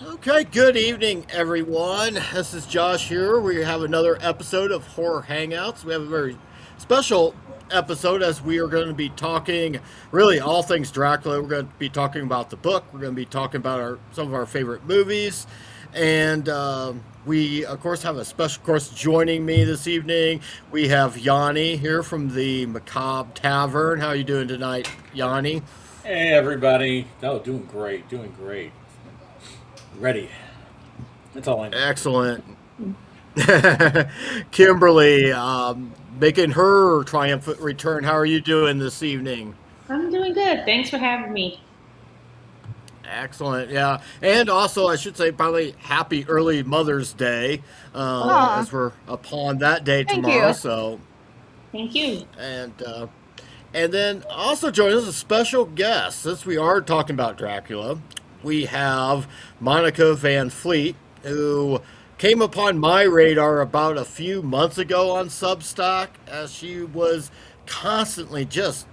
Okay, good evening, everyone. This is Josh here. We have another episode of Horror Hangouts. We have a very special episode as we are going to be talking really all things Dracula. We're going to be talking about the book. We're going to be talking about some of our favorite movies. And we, of course, have a special course joining me this evening. We have Yanni here from the Macabre Tavern. How are you doing tonight, Yanni? Hey everybody. No, doing great, doing great. Ready. That's all I need. Excellent. Kimberly, making her triumphant return. How are you doing this evening? I'm doing good. Thanks for having me. Excellent, yeah. And also, I should say, probably happy early Mother's Day, Aw, as we're upon that day thank tomorrow. you. So, Thank you. and and then also joining us a special guest. Since we are talking about Dracula, we have Monica Van Fleet, who came upon my radar about a few months ago on Substack, as she was constantly just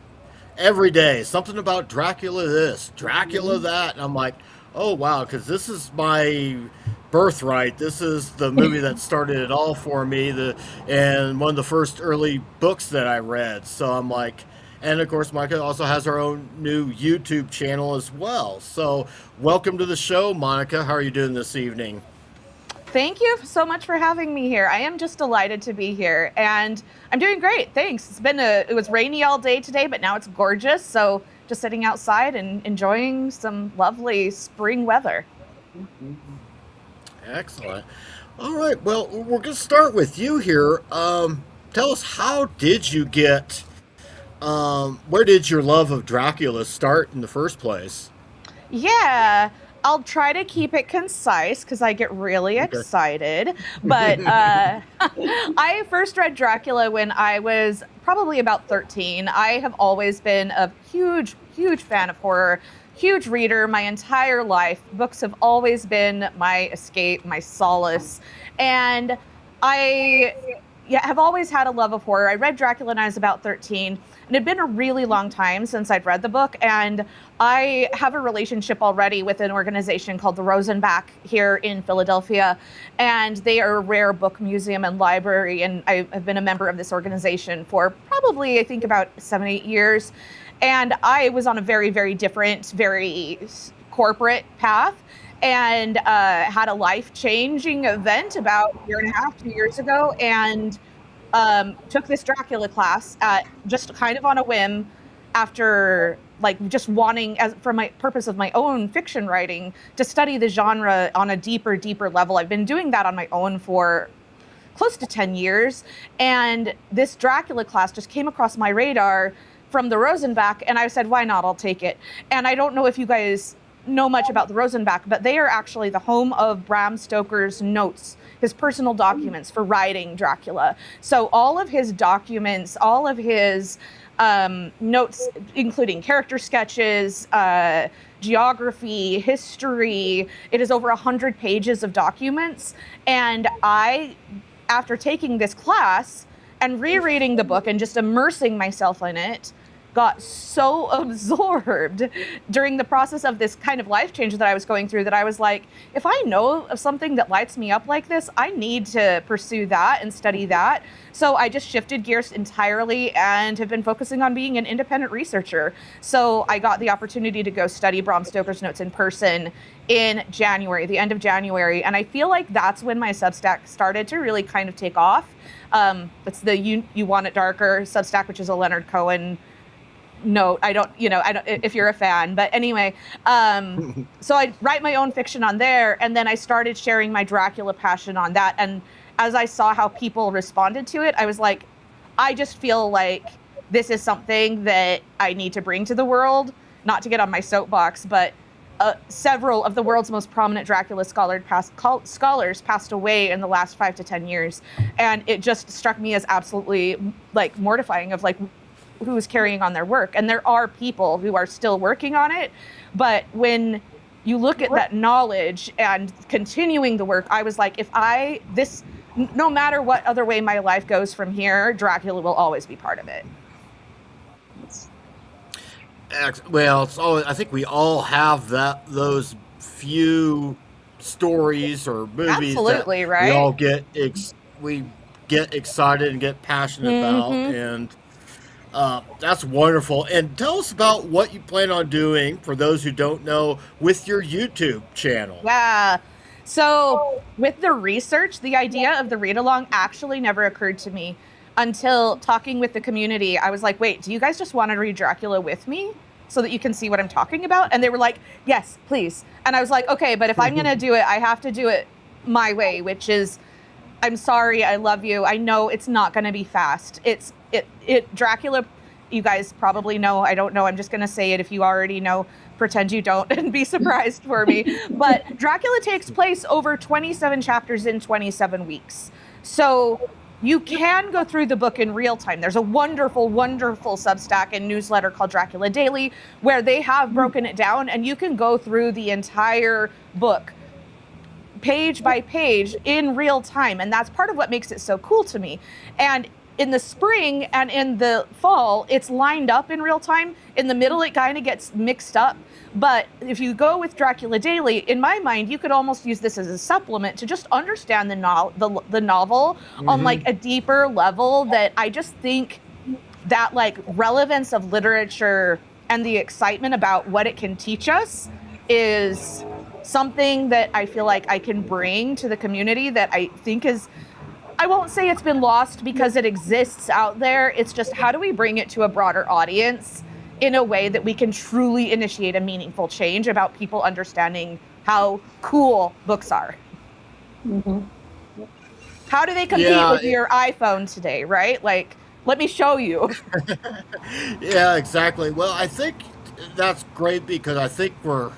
every day something about Dracula this, Dracula that, and I'm like, oh wow, because this is my birthright. This is the movie that started it all for me. And one of the first early books that I read. So I'm like, and of course, Monica also has her own new YouTube channel as well. So welcome to the show, Monica. How are you doing this evening? Thank you so much for having me here. I am just delighted to be here, and I'm doing great. Thanks. It was rainy all day today, but now it's gorgeous. So just sitting outside and enjoying some lovely spring weather. Excellent. All right. Well, we're going to start with you here. Tell us, how did you get? Where did your love of Dracula start in the first place? Yeah, I'll try to keep it concise because I get really Okay. excited. But I first read Dracula when I was probably about 13. I have always been a huge, huge fan of horror, huge reader my entire life. Books have always been my escape, my solace. And I yeah, have always had a love of horror. I read Dracula when I was about 13, and it had been a really long time since I'd read the book. And I have a relationship already with an organization called the Rosenbach here in Philadelphia, and they are a rare book museum and library. And I have been a member of this organization for probably, I think, about 7, 8 years. And I was on a very, very different, very corporate path, and had a life changing event about a year and a half, 2 years ago, and took this Dracula class at just kind of on a whim after like just wanting, as for my purpose of my own fiction writing, to study the genre on a deeper, deeper level. I've been doing that on my own for close to 10 years. And this Dracula class just came across my radar from the Rosenbach, and I said, why not? I'll take it. And I don't know if you guys know much about the Rosenbach, but they are actually the home of Bram Stoker's notes, his personal documents for writing Dracula. So all of his documents, all of his notes, including character sketches, geography, history. It is over 100 pages of documents. And I, after taking this class and rereading the book and just immersing myself in it, got so absorbed during the process of this kind of life change that I was going through that I was like, if I know of something that lights me up like this, I need to pursue that and study that. So I just shifted gears entirely and have been focusing on being an independent researcher. So I got the opportunity to go study Bram Stoker's notes in person in January, the end of January. And I feel like that's when my Substack started to really kind of take off. It's the You Want It Darker Substack, which is a Leonard Cohen note. I don't, if you're a fan, but anyway, so I write my own fiction on there, and then I started sharing my Dracula passion on that. And as I saw how people responded to it, I was like, I just feel like this is something that I need to bring to the world, not to get on my soapbox, but several of the world's most prominent Dracula scholars passed away in the last 5 to 10 years, and it just struck me as absolutely like mortifying of like who's carrying on their work. And there are people who are still working on it, but when you look at that knowledge and continuing the work, I was like, if I this no matter what other way my life goes from here, Dracula will always be part of it. Well, it's always, I think we all have those few stories or movies Absolutely, that we right? all we get excited and get passionate about, and that's wonderful. And tell us about what you plan on doing, for those who don't know, with your YouTube channel. Yeah. So, with the research, the idea of the read along actually never occurred to me until talking with the community. I was like, wait, do you guys just want to read Dracula with me so that you can see what I'm talking about? And they were like, yes, please. And I was like, okay, but if I'm going to do it, I have to do it my way, which is, I'm sorry, I love you. I know it's not going to be fast. Dracula, you guys probably know. I don't know. I'm just going to say it. If you already know, pretend you don't and be surprised for me. But Dracula takes place over 27 chapters in 27 weeks. So you can go through the book in real time. There's a wonderful, wonderful Substack and newsletter called Dracula Daily, where they have broken it down, and you can go through the entire book page by page in real time. And that's part of what makes it so cool to me. And in the spring and in the fall, it's lined up in real time. In the middle, it kind of gets mixed up. But if you go with Dracula Daily, in my mind, you could almost use this as a supplement to just understand the novel on like a deeper level. That I just think that like relevance of literature and the excitement about what it can teach us is something that I feel like I can bring to the community that I think is, I won't say it's been lost because it exists out there. It's just, how do we bring it to a broader audience in a way that we can truly initiate a meaningful change about people understanding how cool books are? How do they compete with your iPhone today, right? Like, let me show you. Yeah, exactly. Well, I think that's great, because I think I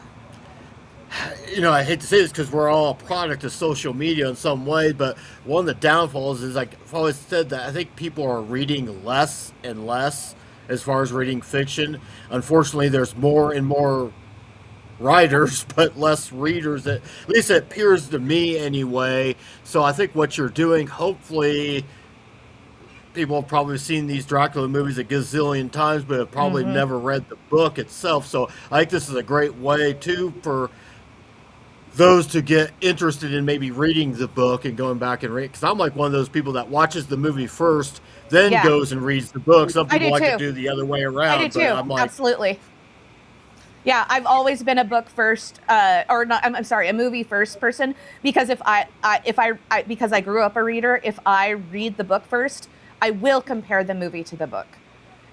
hate to say this because we're all a product of social media in some way, but one of the downfalls is, like I've always said, that I think people are reading less and less as far as reading fiction. Unfortunately, there's more and more writers, but less readers. At least it appears to me anyway. So I think what you're doing, hopefully, people have probably seen these Dracula movies a gazillion times, but have probably never read the book itself. So I think this is a great way, too, for those to get interested in maybe reading the book and going back and read. Because I'm like one of those people that watches the movie first, then goes and reads the book. Some people like to do the other way around. I do too. But I'm like, absolutely. Yeah, I've always been a book first, or not. I'm sorry, a movie first person. Because because I grew up a reader, if I read the book first, I will compare the movie to the book,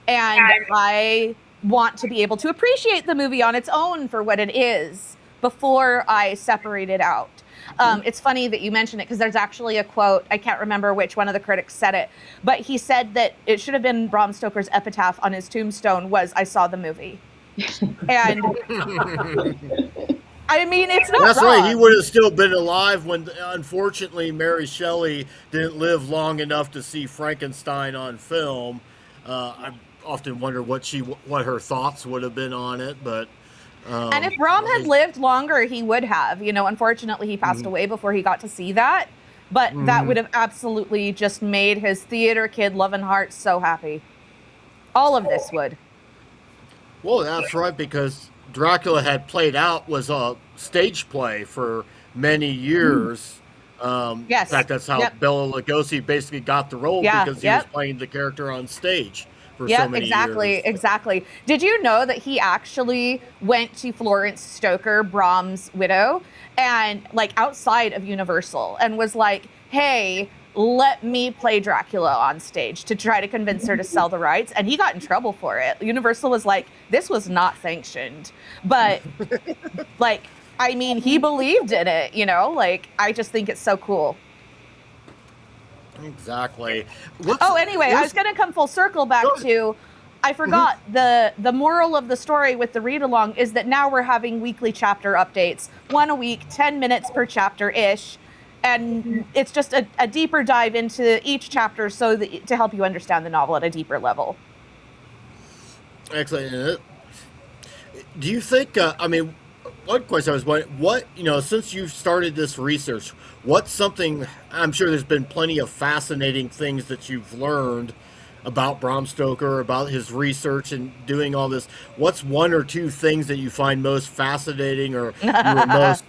and I want to be able to appreciate the movie on its own for what it is before I separate it out. It's funny that you mentioned it, because there's actually a quote, I can't remember which one of the critics said it, but he said that it should have been Bram Stoker's epitaph on his tombstone was, "I saw the movie." And I mean, it's not that's wrong. right. He would have still been alive when, unfortunately, Mary Shelley didn't live long enough to see Frankenstein on film. I often wonder what her thoughts would have been on it, but. And if Bram had lived longer, he would have. Unfortunately, he passed away before he got to see that. But that would have absolutely just made his theater kid loving heart so happy. All of this would. Well, that's right, because Dracula had played out, was a stage play for many years. Yes. In fact, that's how Bela Lugosi basically got the role, because he was playing the character on stage. Yep, exactly. Did you know that he actually went to Florence Stoker, Bram's widow, and like outside of Universal, and was like, "Hey, let me play Dracula on stage," to try to convince her to sell the rights, and he got in trouble for it. Universal was like, "This was not sanctioned," but like, I mean, he believed in it. Like, I just think it's so cool. Exactly. Anyway, I was going to come full circle back to, I forgot, the moral of the story with the read-along is that now we're having weekly chapter updates, 1 a week, 10 minutes per chapter-ish, and it's just a deeper dive into each chapter to help you understand the novel at a deeper level. Excellent. Do you think, one question I was wondering, since you've started this research, what's something, I'm sure there's been plenty of fascinating things that you've learned about Bram Stoker, about his research and doing all this. What's one or two things that you find most fascinating, or you were most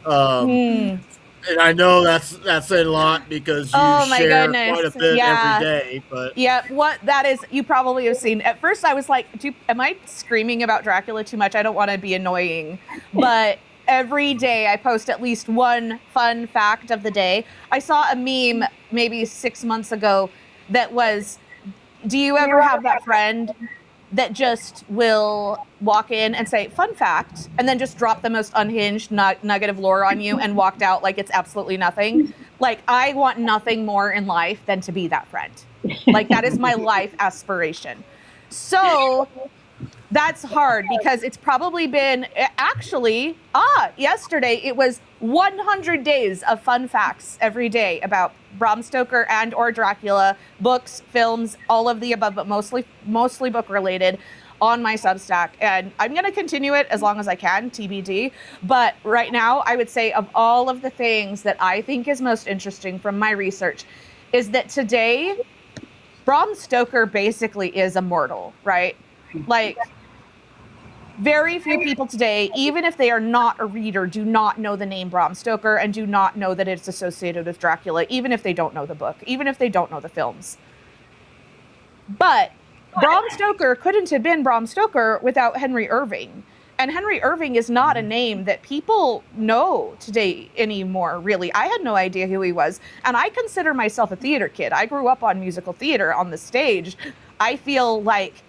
And I know that's a lot because you Oh my share goodness. quite a bit Yeah. every day. But Yeah, what that is, you probably have seen. At first, I was like, am I screaming about Dracula too much? I don't want to be annoying. But every day I post at least one fun fact of the day. I saw a meme maybe 6 months ago that was, do you ever have that friend that just will walk in and say, fun fact, and then just drop the most unhinged nugget of lore on you and walked out like it's absolutely nothing? Like, I want nothing more in life than to be that friend. Like, that is my life aspiration. So that's hard because it's probably been actually, yesterday it was 100 days of fun facts every day about Bram Stoker and or Dracula, books, films, all of the above, but mostly book related on my Substack. And I'm going to continue it as long as I can, TBD. But right now, I would say of all of the things that I think is most interesting from my research is that today, Bram Stoker basically is immortal, right? Like, very few people today, even if they are not a reader, do not know the name Bram Stoker and do not know that it's associated with Dracula, even if they don't know the book, even if they don't know the films. But Bram Stoker couldn't have been Bram Stoker without Henry Irving. And Henry Irving is not a name that people know today anymore, really. I had no idea who he was. And I consider myself a theater kid. I grew up on musical theater on the stage. I feel like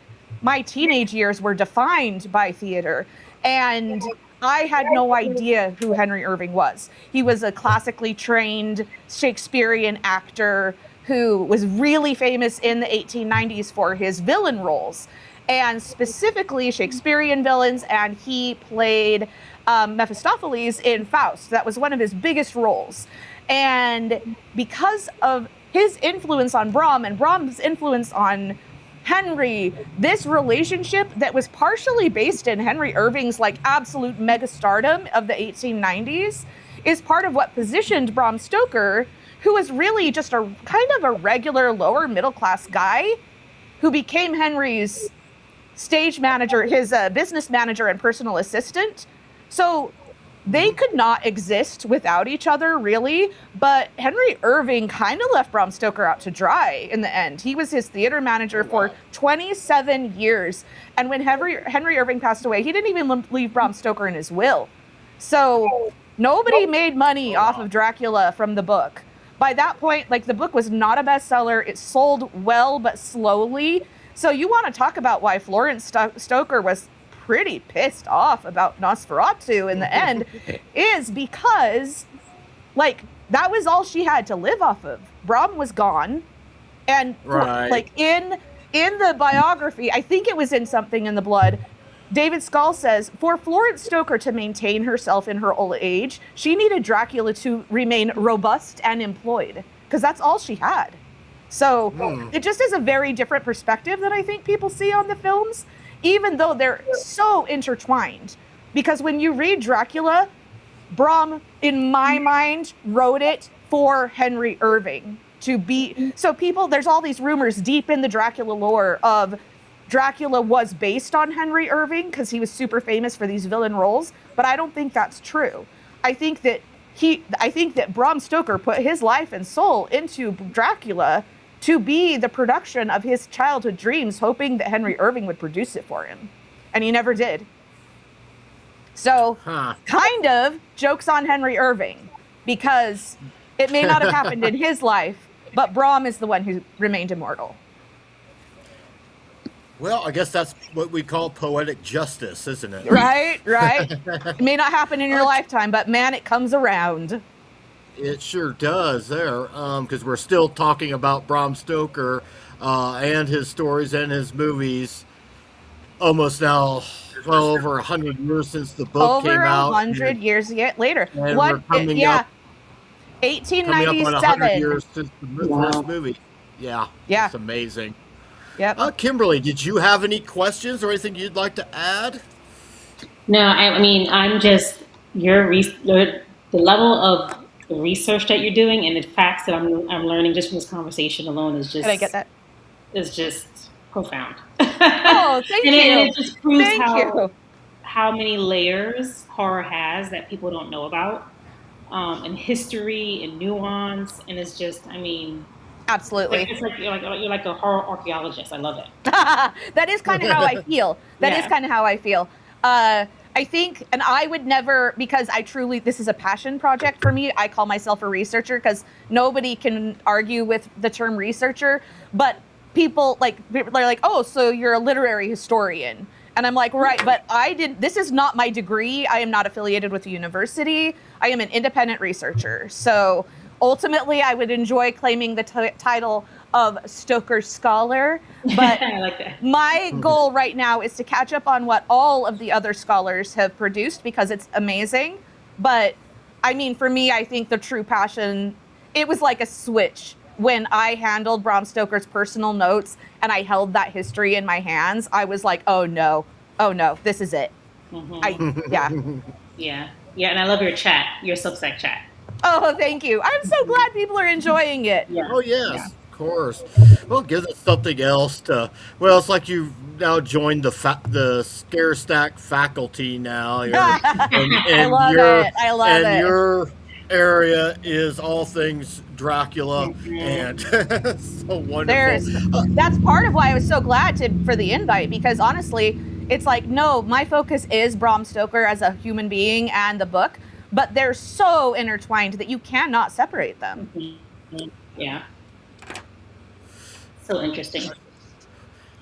my teenage years were defined by theater, and I had no idea who Henry Irving was. He was a classically trained Shakespearean actor who was really famous in the 1890s for his villain roles, and specifically Shakespearean villains, and he played Mephistopheles in Faust. That was one of his biggest roles. And because of his influence on Bram and Bram's influence on Henry, this relationship that was partially based in Henry Irving's like absolute megastardom of the 1890s is part of what positioned Bram Stoker, who was really just a kind of a regular lower middle class guy who became Henry's stage manager, his business manager and personal assistant. So they could not exist without each other, really. But Henry Irving kind of left Bram Stoker out to dry in the end. He was his theater manager for 27 years. And when Henry Irving passed away, he didn't even leave Bram Stoker in his will. So nobody made money off of Dracula from the book. By that point, like, the book was not a bestseller. It sold well, but slowly. So you want to talk about why Florence Stoker was pretty pissed off about Nosferatu in the end is because, like, that was all she had to live off of. Bram was gone, and like in the biography, I think it was in Something in the Blood, David Skull says, for Florence Stoker to maintain herself in her old age, she needed Dracula to remain robust and employed, because that's all she had. So it just is a very different perspective that I think people see on the films, even though they're so intertwined. Because when you read Dracula, Bram, in my mind, wrote it for Henry Irving to be. So people, there's all these rumors deep in the Dracula lore of Dracula was based on Henry Irving because he was super famous for these villain roles, but I don't think that's true. I think that Bram Stoker put his life and soul into Dracula to be the production of his childhood dreams, hoping that Henry Irving would produce it for him. And he never did. So, kind of jokes on Henry Irving, because it may not have happened in his life, but Bram is the one who remained immortal. Well, I guess that's what we call poetic justice, isn't it? Right. It may not happen in your lifetime, but man, it comes around. It sure does there, because we're still talking about Bram Stoker and his stories and his movies almost now well over 100 years since the book came out. Over 100 years later. And we're coming up 1897. on 100 years since the first movie. Yeah. It's amazing. Yep. Kimberly, did you have any questions or anything you'd like to add? No, I mean, I'm just, the level of research that you're doing and the facts that I'm learning just from this conversation alone is just. Did I get that? Is just profound. Oh, thank you. And it just proves how many layers horror has that people don't know about. and history and nuance, and it's just, I mean, Absolutely. it's like you're like a horror archaeologist. I love it. That is kind of how I feel. That is Yeah. kind of how I feel. I think, and I would never, because I truly, this is a passion project for me. I call myself a researcher because nobody can argue with the term researcher. But people are like, oh, so you're a literary historian. And I'm like, right, but this is not my degree. I am not affiliated with a university. I am an independent researcher. So ultimately, I would enjoy claiming the title of Stoker Scholar. But I like that. my goal right now is to catch up on what all of the other scholars have produced because it's amazing. But I mean, for me, I think the true passion, it was like a switch when I handled Bram Stoker's personal notes and I held that history in my hands. I was like, oh no, this is it. Yeah. Yeah, and I love your chat, your Substack chat. Oh, thank you. I'm so glad people are enjoying it. Yeah. Oh yes, of course. Well, it gives us something else to. Well, it's like you've now joined the Scare Stack faculty now. I love it. I love and it. your area is all things Dracula, and so wonderful. That's part of why I was so glad for the invite, because honestly, it's like, no, my focus is Bram Stoker as a human being and the book, but they're so intertwined that you cannot separate them. Yeah. So interesting.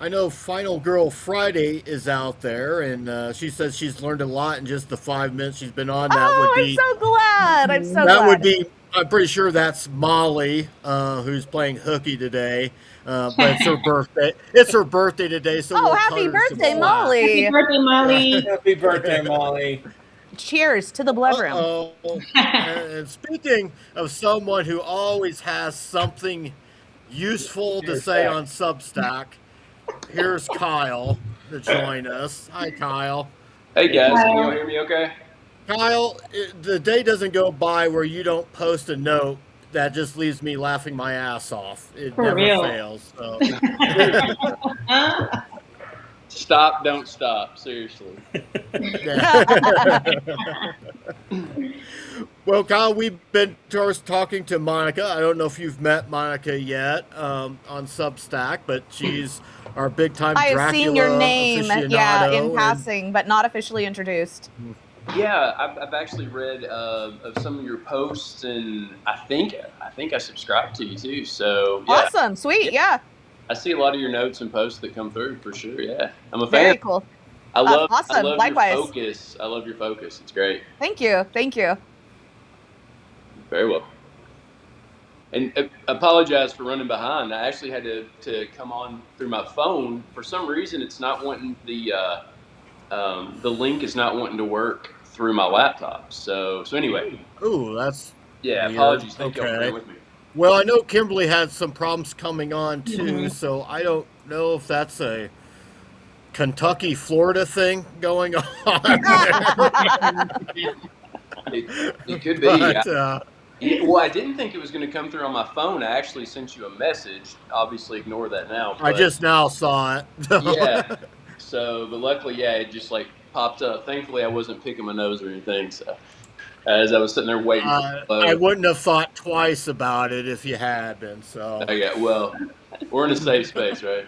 I know Final Girl Friday is out there, and she says she's learned a lot in just the 5 minutes she's been on. I'm so glad. I'm so glad. That would be. I'm pretty sure that's Molly, who's playing Hooky today. But it's her birthday. It's her birthday today, so we'll happy cut her some birthday, slack. Molly! Happy birthday, Molly! Happy birthday, Molly. Cheers to the blood room. Uh-oh. And speaking of someone who always has something useful to say on Substack, here's Kyle to join us. Hi, Kyle. Hey guys, can you all hear me okay? Kyle, the day doesn't go by where you don't post a note that just leaves me laughing my ass off. It For never real. fails. So. Stop, don't stop. Seriously. Well, Kyle, we've been talking to Monica. I don't know if you've met Monica yet on Substack, but she's our big-time Dracula I have seen your name, aficionado, in passing, but not officially introduced. Yeah, I've actually read of some of your posts, and I think I subscribe to you too. So yeah. Awesome, sweet, yeah. I see a lot of your notes and posts that come through for sure. Yeah, I'm a fan. Very cool. Awesome. I love Likewise. your focus. I love your focus. It's great. Thank you. Very well. And apologize for running behind. I actually had to come on through my phone. For some reason, it's not wanting the link is not wanting to work through my laptop. So anyway. Ooh, that's weird. Apologies. Thank you all for being with me. Well, I know Kimberly had some problems coming on too, so I don't know if that's a Kentucky, Florida thing going on. It could be. But, well, I didn't think it was going to come through on my phone. I actually sent you a message. Obviously, ignore that now. I just now saw it. Yeah. So, but luckily, it just like popped up. Thankfully, I wasn't picking my nose or anything. So, as I was sitting there waiting, I wouldn't have thought twice about it if you had been. So. Okay. Well, we're in a safe space, right?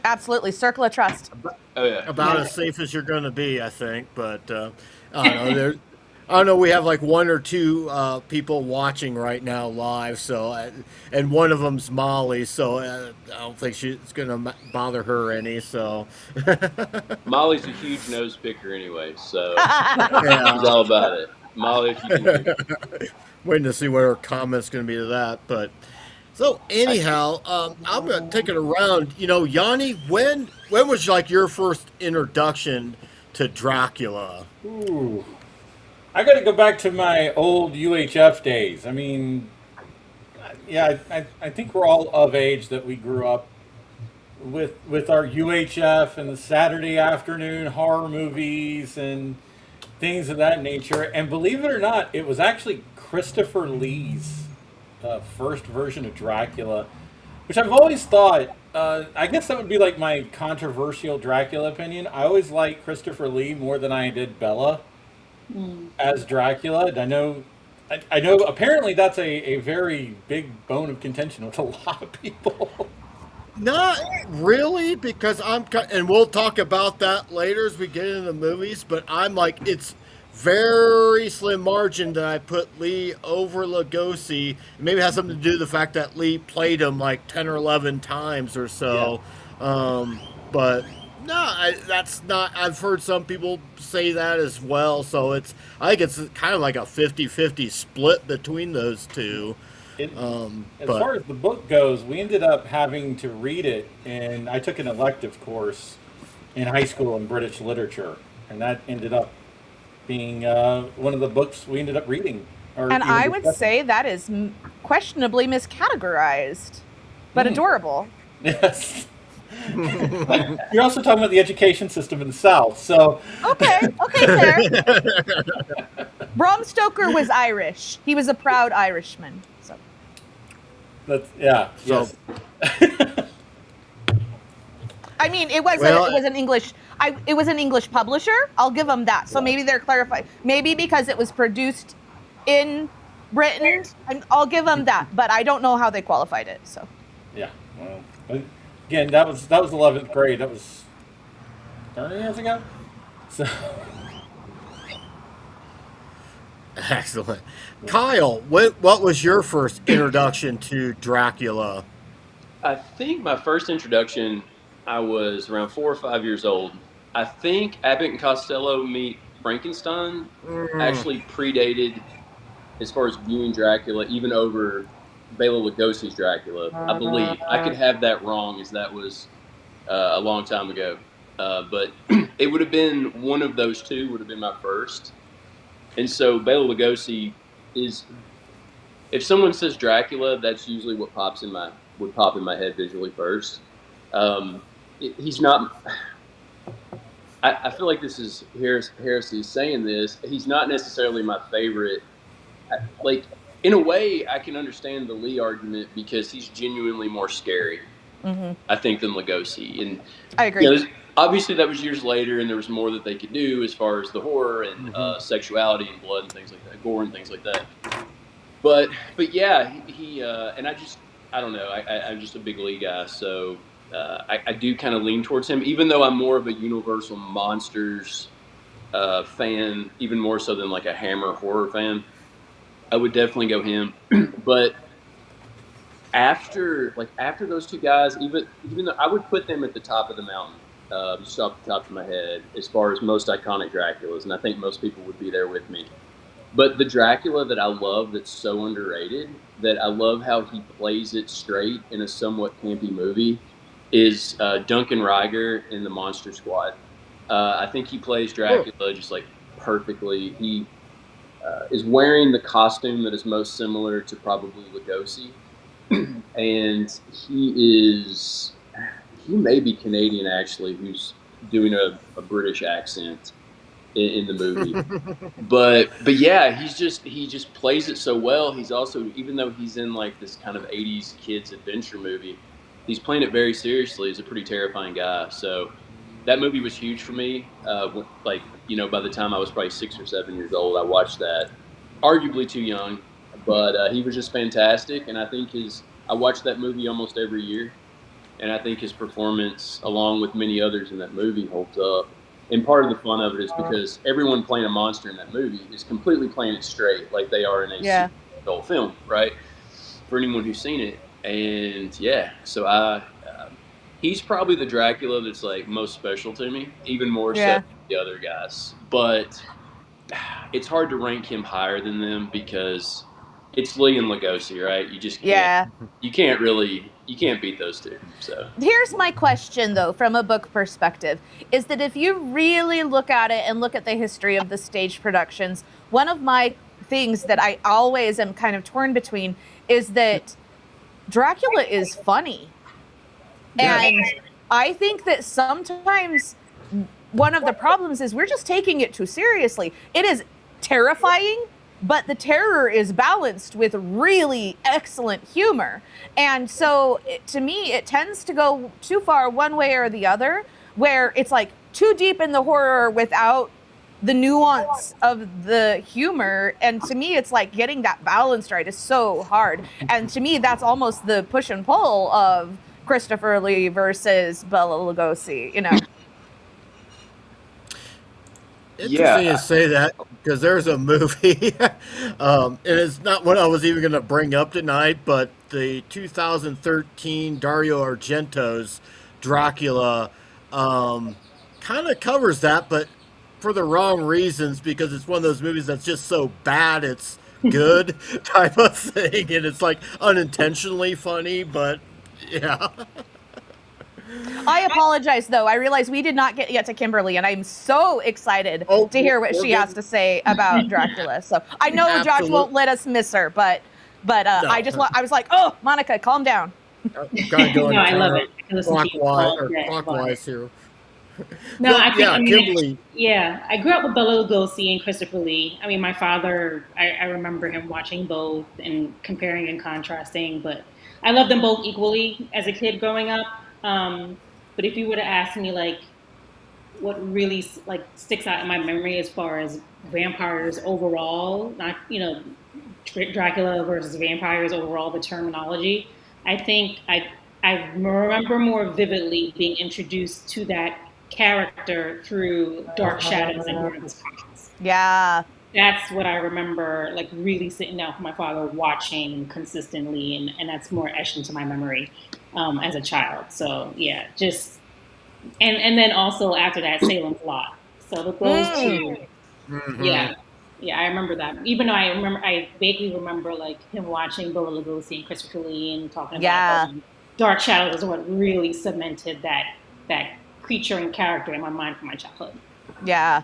Absolutely. Circle of trust. Oh yeah. About as safe as you're going to be, I think. But I don't know. I don't know. We have like one or two people watching right now live. So, and one of them's Molly. So I don't think it's going to bother her any. So. Molly's a huge nose picker anyway. So she's all about it. Molly, if you can hear me. Waiting to see what her comment's going to be to that, but. So anyhow, I'm going to take it around. You know, Yanni, when was like your first introduction to Dracula? Ooh. I got to go back to my old UHF days. I mean, yeah, I think we're all of age that we grew up with our UHF and the Saturday afternoon horror movies and things of that nature. And believe it or not, it was actually Christopher Lee's first version of Dracula, which I've always thought, I guess that would be like my controversial Dracula opinion. I always liked Christopher Lee more than I did Bela. as Dracula. And I know. Apparently, that's a very big bone of contention with a lot of people. Not really, because and we'll talk about that later as we get into the movies, but I'm like, it's very slim margin that I put Lee over Lugosi. Maybe it has something to do with the fact that Lee played him like 10 or 11 times or so. But no, that's not, I've heard some people say that as well. So I think it's kind of like a 50-50 split between those two. As far as the book goes, we ended up having to read it, and I took an elective course in high school in British literature, and that ended up being one of the books we ended up reading. And I would say that is questionably miscategorized, but adorable. Yes. You're also talking about the education system in the South, so... Okay, fair. Bram Stoker was Irish. He was a proud Irishman. So. Yes. I mean, it was an English. It was an English publisher. I'll give them that. So maybe they're clarified. Maybe because it was produced in Britain, I'll give them that. But I don't know how they qualified it. So. Yeah. Well, again, that was 11th grade. That was 30 years ago. So. Excellent. Kyle, what was your first introduction to Dracula? I think my first introduction, I was around 4 or 5 years old. I think Abbott and Costello Meet Frankenstein actually predated, as far as viewing Dracula, even over Bela Lugosi's Dracula. I believe. I could have that wrong, as that was a long time ago. But it would have been one of those two, would have been my first. And so Bela Lugosi is, if someone says Dracula, that's usually what would pop in my head visually first. He's not, I feel like this is heresy saying this. He's not necessarily my favorite. Like, in a way, I can understand the Lee argument because he's genuinely more scary, I think, than Lugosi. And I agree. Obviously, that was years later, and there was more that they could do as far as the horror and sexuality and blood and things like that, gore and things like that. But yeah, he and I don't know. I'm just a big Lee guy, so I do kind of lean towards him, even though I'm more of a Universal Monsters fan, even more so than like a Hammer horror fan. I would definitely go him. But after those two guys, even though I would put them at the top of the mountain, just off the top of my head, as far as most iconic Draculas, and I think most people would be there with me. But the Dracula that I love, that's so underrated, that I love how he plays it straight in a somewhat campy movie, is Duncan Reiger in The Monster Squad. I think he plays Dracula just like perfectly. He is wearing the costume that is most similar to probably Lugosi, and he may be Canadian actually, who's doing a British accent in the movie. but yeah, he just plays it so well. He's also, even though he's in like this kind of 80s kids adventure movie, he's playing it very seriously. He's a pretty terrifying guy. So that movie was huge for me. Like, by the time I was probably 6 or 7 years old, I watched that. Arguably too young, but he was just fantastic. And I think I watched that movie almost every year. And I think his performance, along with many others in that movie, holds up. And part of the fun of it is because everyone playing a monster in that movie is completely playing it straight, like they are in a adult film, right? For anyone who's seen it. And yeah, so he's probably the Dracula that's like most special to me, even more so than the other guys. But it's hard to rank him higher than them because it's Lee and Lugosi, right? You just can't. You can't beat those two. So here's my question, though, from a book perspective, is that if you really look at it and look at the history of the stage productions, one of my things that I always am kind of torn between is that Dracula is funny. And I think that sometimes one of the problems is we're just taking it too seriously. It is terrifying, but the terror is balanced with really excellent humor. And so to me, it tends to go too far one way or the other, where it's like too deep in the horror without the nuance of the humor. And to me, it's like getting that balance right is so hard. And to me, that's almost the push and pull of Christopher Lee versus Bela Lugosi, you know. Interesting Yeah. to say that because there's a movie, and it's not what I was even going to bring up tonight, but the 2013 Dario Argento's Dracula kind of covers that, but for the wrong reasons because it's one of those movies that's just so bad it's good type of thing, and it's like unintentionally funny, but yeah. I apologize, though. I realize we did not get yet to Kimberly, and I'm so excited Oh, to hear what we're she has to say about Dracula. So I know Josh Absolute- won't let us miss her, but No. I was like, oh, Monica, calm down. I'm kind of going No, I love it. I can listen to you clockwise, all or day, clockwise here. No, But, I think, yeah, I mean, Kimberly. yeah, I grew up with Bela Lugosi and Christopher Lee. I mean, my father, I remember him watching both and comparing and contrasting, but I loved them both equally as a kid growing up. But if you were to ask me, like, what really like sticks out in my memory as far as vampires overall, not, Dracula versus vampires overall, the terminology, I think I remember more vividly being introduced to that character through Dark Shadows and Grandma's Conscience. Yeah. That's what I remember, like really sitting down with my father watching consistently, and that's more etched into my memory as a child. So yeah, just and then also after that, Salem's Lot. So those two, Mhm. yeah, I remember that. Even though I vaguely remember like him watching Bela Lugosi and Christopher Lee and talking Yeah. about Dark Shadows is what really cemented that creature and character in my mind from my childhood. Yeah.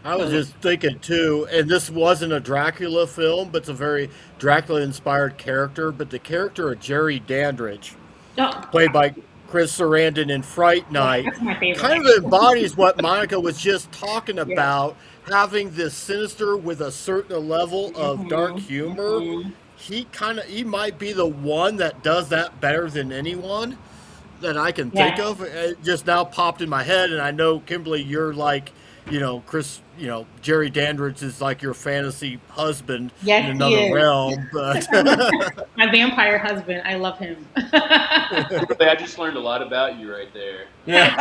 I was just thinking too, and this wasn't a Dracula film, but it's a very Dracula-inspired character. But the character of Jerry Dandridge, Oh, played by Chris Sarandon in Fright yeah, Night, that's my favorite. kind of embodies what Monica was just talking Yeah. about, having this sinister with a certain level of dark humor. Mhm. He might be the one that does that better than anyone that I can think Yeah. of. It just now popped in my head, and I know, Kimberly, you're like, Chris, Jerry Dandridge is like your fantasy husband Yes, in he another is. realm, but My vampire husband, I love him. Kimberly, I just learned a lot about you right there. Yeah.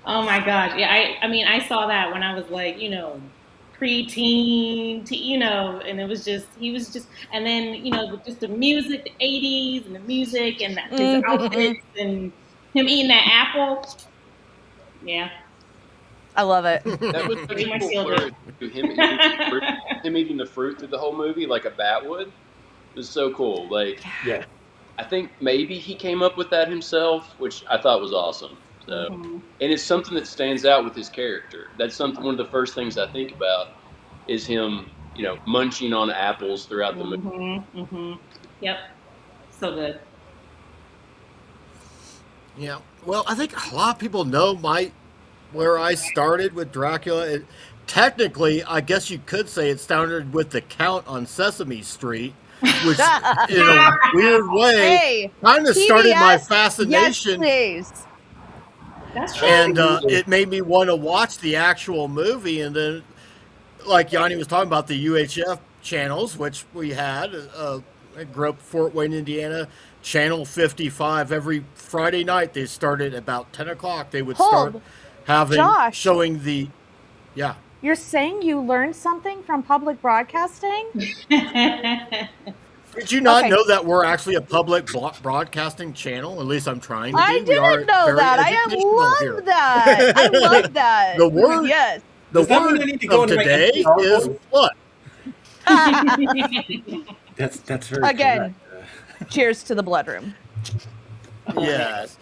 Oh my gosh. Yeah, I mean, I saw that when I was like, preteen, and he was just, and then, just the music, the 80s and the music and his outfits and him eating that apple. Yeah. I love it. That was such Pretty a much cool sealed word. Him eating the fruit through the whole movie like a bat would. It was so cool. Like, Yeah. I think maybe he came up with that himself, which I thought was awesome. So, Mhm. and it's something that stands out with his character. That's something. One of the first things I think about is him, munching on apples throughout the movie. Mhm. Mhm. Yep. So good. yeah. Well, I think a lot of people know where I started with Dracula. Technically, I guess you could say it started with the Count on Sesame Street, which, in a weird way, Hey, kind of started my PBS, fascination. yes, please. That's true. And it made me want to watch the actual movie. And then, like Yanni was talking about, the UHF channels, which we had. I grew up in Fort Wayne, Indiana. Channel 55 every Friday night. They started about 10 o'clock. They would start Hold. having Josh. showing the yeah. You're saying you learned something from public broadcasting? Did you not Okay. know that we're actually a public broadcasting channel? At least I'm trying to be. I We are didn't know very that. I educational here. love that. I love that. The word- Yes. The Does that mean word I need to go of into my today NPR is voice? what? That's very Again. correct. Cheers to the bloodroom. Yes.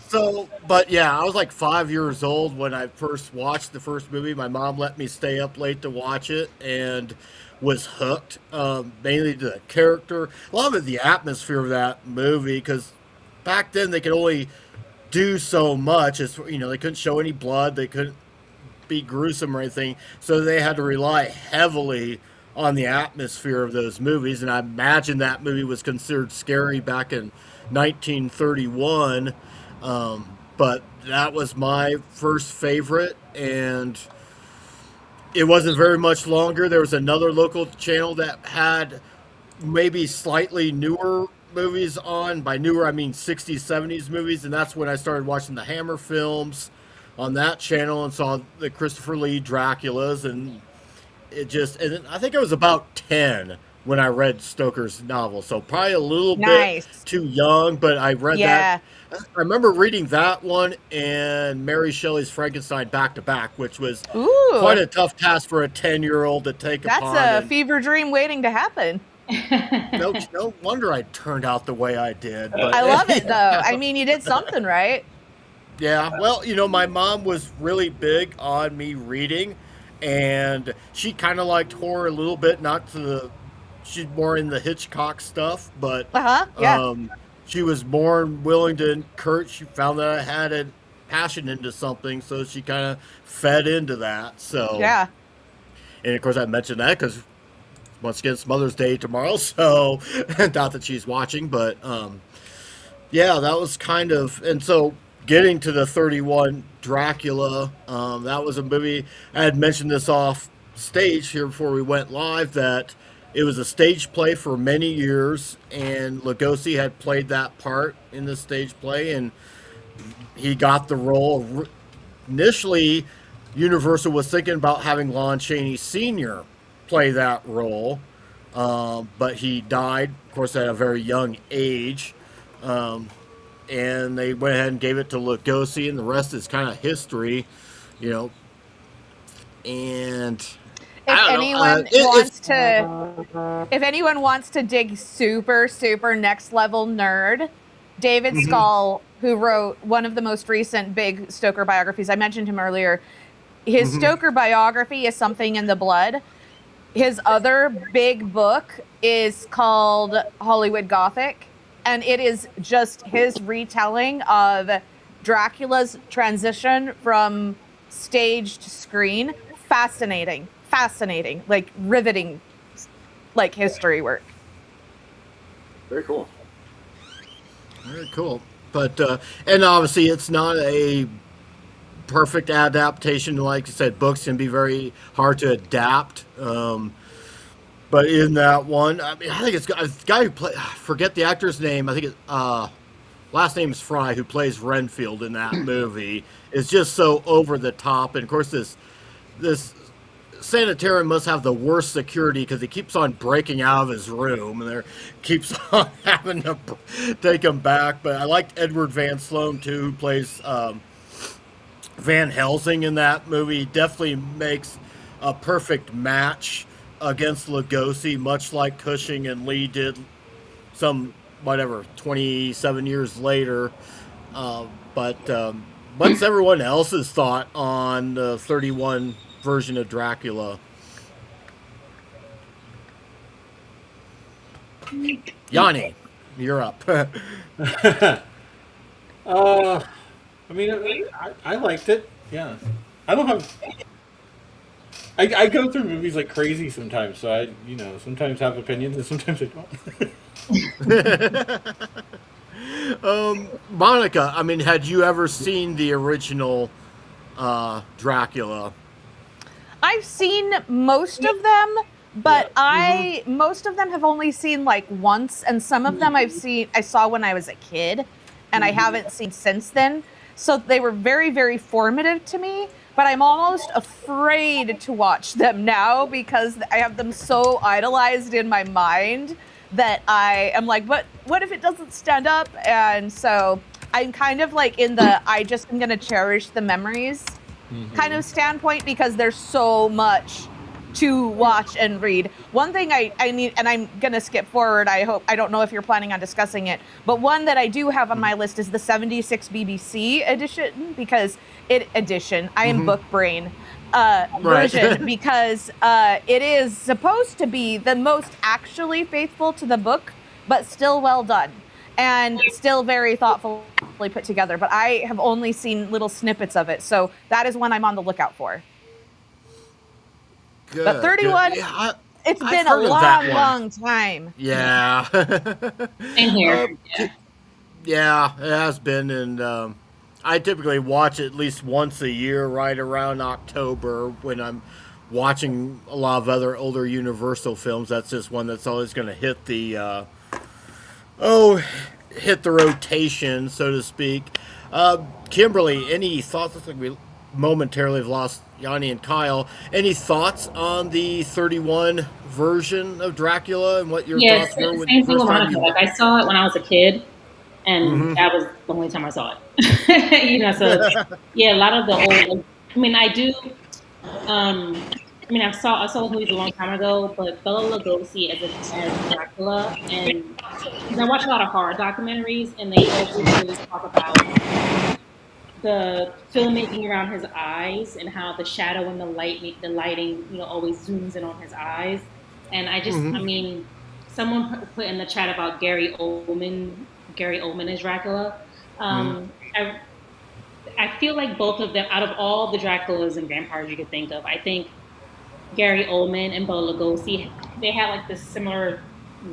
So, but yeah, I was like 5 years old when I first watched the first movie. My mom let me stay up late to watch it and was hooked, mainly to the character. A lot of it, the atmosphere of that movie, because back then they could only do so much. As they couldn't show any blood, they couldn't be gruesome or anything, so they had to rely heavily on the atmosphere of those movies. And I imagine that movie was considered scary back in 1931. But that was my first favorite, and it wasn't very much longer. There was another local channel that had maybe slightly newer movies on. By newer, I mean 60s, 70s movies, and that's when I started watching the Hammer films on that channel and saw the Christopher Lee Draculas, and and I think I was about 10 when I read Stoker's novel, so probably a little bit too young, but I read that. I remember reading that one and Mary Shelley's Frankenstein back to back, which was quite a tough task for a 10-year-old to take upon. That's a fever dream waiting to happen. No wonder I turned out the way I did. But, I love it, though. I mean, you did something right. Yeah, well, my mom was really big on me reading, and she kind of liked horror a little bit, she's more in the Hitchcock stuff, but she was more willing to encourage. She found that I had a passion into something, so she kind of fed into that. So and of course I mentioned that because once again it's Mother's Day tomorrow, so not that she's watching, but that was kind of. And so getting to the 31 Dracula, that was a movie. I had mentioned this off stage here before we went live that it was a stage play for many years, and Lugosi had played that part in the stage play, and he got the role. Initially, Universal was thinking about having Lon Chaney Sr. play that role, but he died, of course, at a very young age, and they went ahead and gave it to Lugosi, and the rest is kind of history, and... If anyone wants to dig super next level nerd, David Scull, who wrote one of the most recent big Stoker biographies, I mentioned him earlier. His Stoker biography is Something in the Blood. His other big book is called Hollywood Gothic, and it is just his retelling of Dracula's transition from stage to screen. Fascinating, like riveting, like history work. Very cool. Very cool. But and obviously it's not a perfect adaptation. Like I said, books can be very hard to adapt. But in that one, I mean, I think it's a guy who I forget the actor's name. I think last name is Fry, who plays Renfield in that movie, is just so over the top. And of course, this sanitarium must have the worst security because he keeps on breaking out of his room, and there keeps on having to take him back. But I liked Edward Van Sloan too, who plays Van Helsing in that movie. He definitely makes a perfect match against Lugosi, much like Cushing and Lee did 27 years later. But what's everyone else's thought on the 31 version of Dracula? Yanni, you're up. I mean, I liked it. Yeah, I don't have. I go through movies like crazy sometimes, so I sometimes have opinions and sometimes I don't. Monica, I mean, had you ever seen the original Dracula? I've seen most of them, but most of them have only seen like once, and some of them I saw when I was a kid, and I haven't seen since then. So they were very, very formative to me, but I'm almost afraid to watch them now because I have them so idolized in my mind that I am like, what if it doesn't stand up? And so I'm kind of like in the I just am going to cherish the memories kind of standpoint because there's so much to watch and read. One thing I need, and I'm going to skip forward, I don't know if you're planning on discussing it, but one that I do have on my list is the 76 BBC edition because I am book brain version because it is supposed to be the most actually faithful to the book, but still well done and still very thoughtfully put together. But I have only seen little snippets of it, so that is one I'm on the lookout for. Good, but 31, it's been a long time. Yeah. In here. Yeah, it has been, and I typically watch it at least once a year, right around October when I'm watching a lot of other older Universal films. That's just one that's always going to hit the hit the rotation, so to speak. Kimberly, any thoughts? I think we momentarily have lost Yanni and Kyle. Any thoughts on the 31 version of Dracula and what your Yes, thoughts were when same the thing first with time Monica. you? Like I saw it when I was a kid, and that was the only time I saw it. So yeah, a lot of the old. I mean, I do. I mean, I saw movies a long time ago, but Bela Lugosi as Dracula, and because I watch a lot of horror documentaries, and they always really talk about the filmmaking around his eyes and how the shadow and the lighting, always zooms in on his eyes. And I mean, someone put in the chat about Gary Oldman as Dracula. I feel like both of them, out of all the Draculas and vampires you could think of, I think Gary Oldman and Bela Lugosi, they had like this similar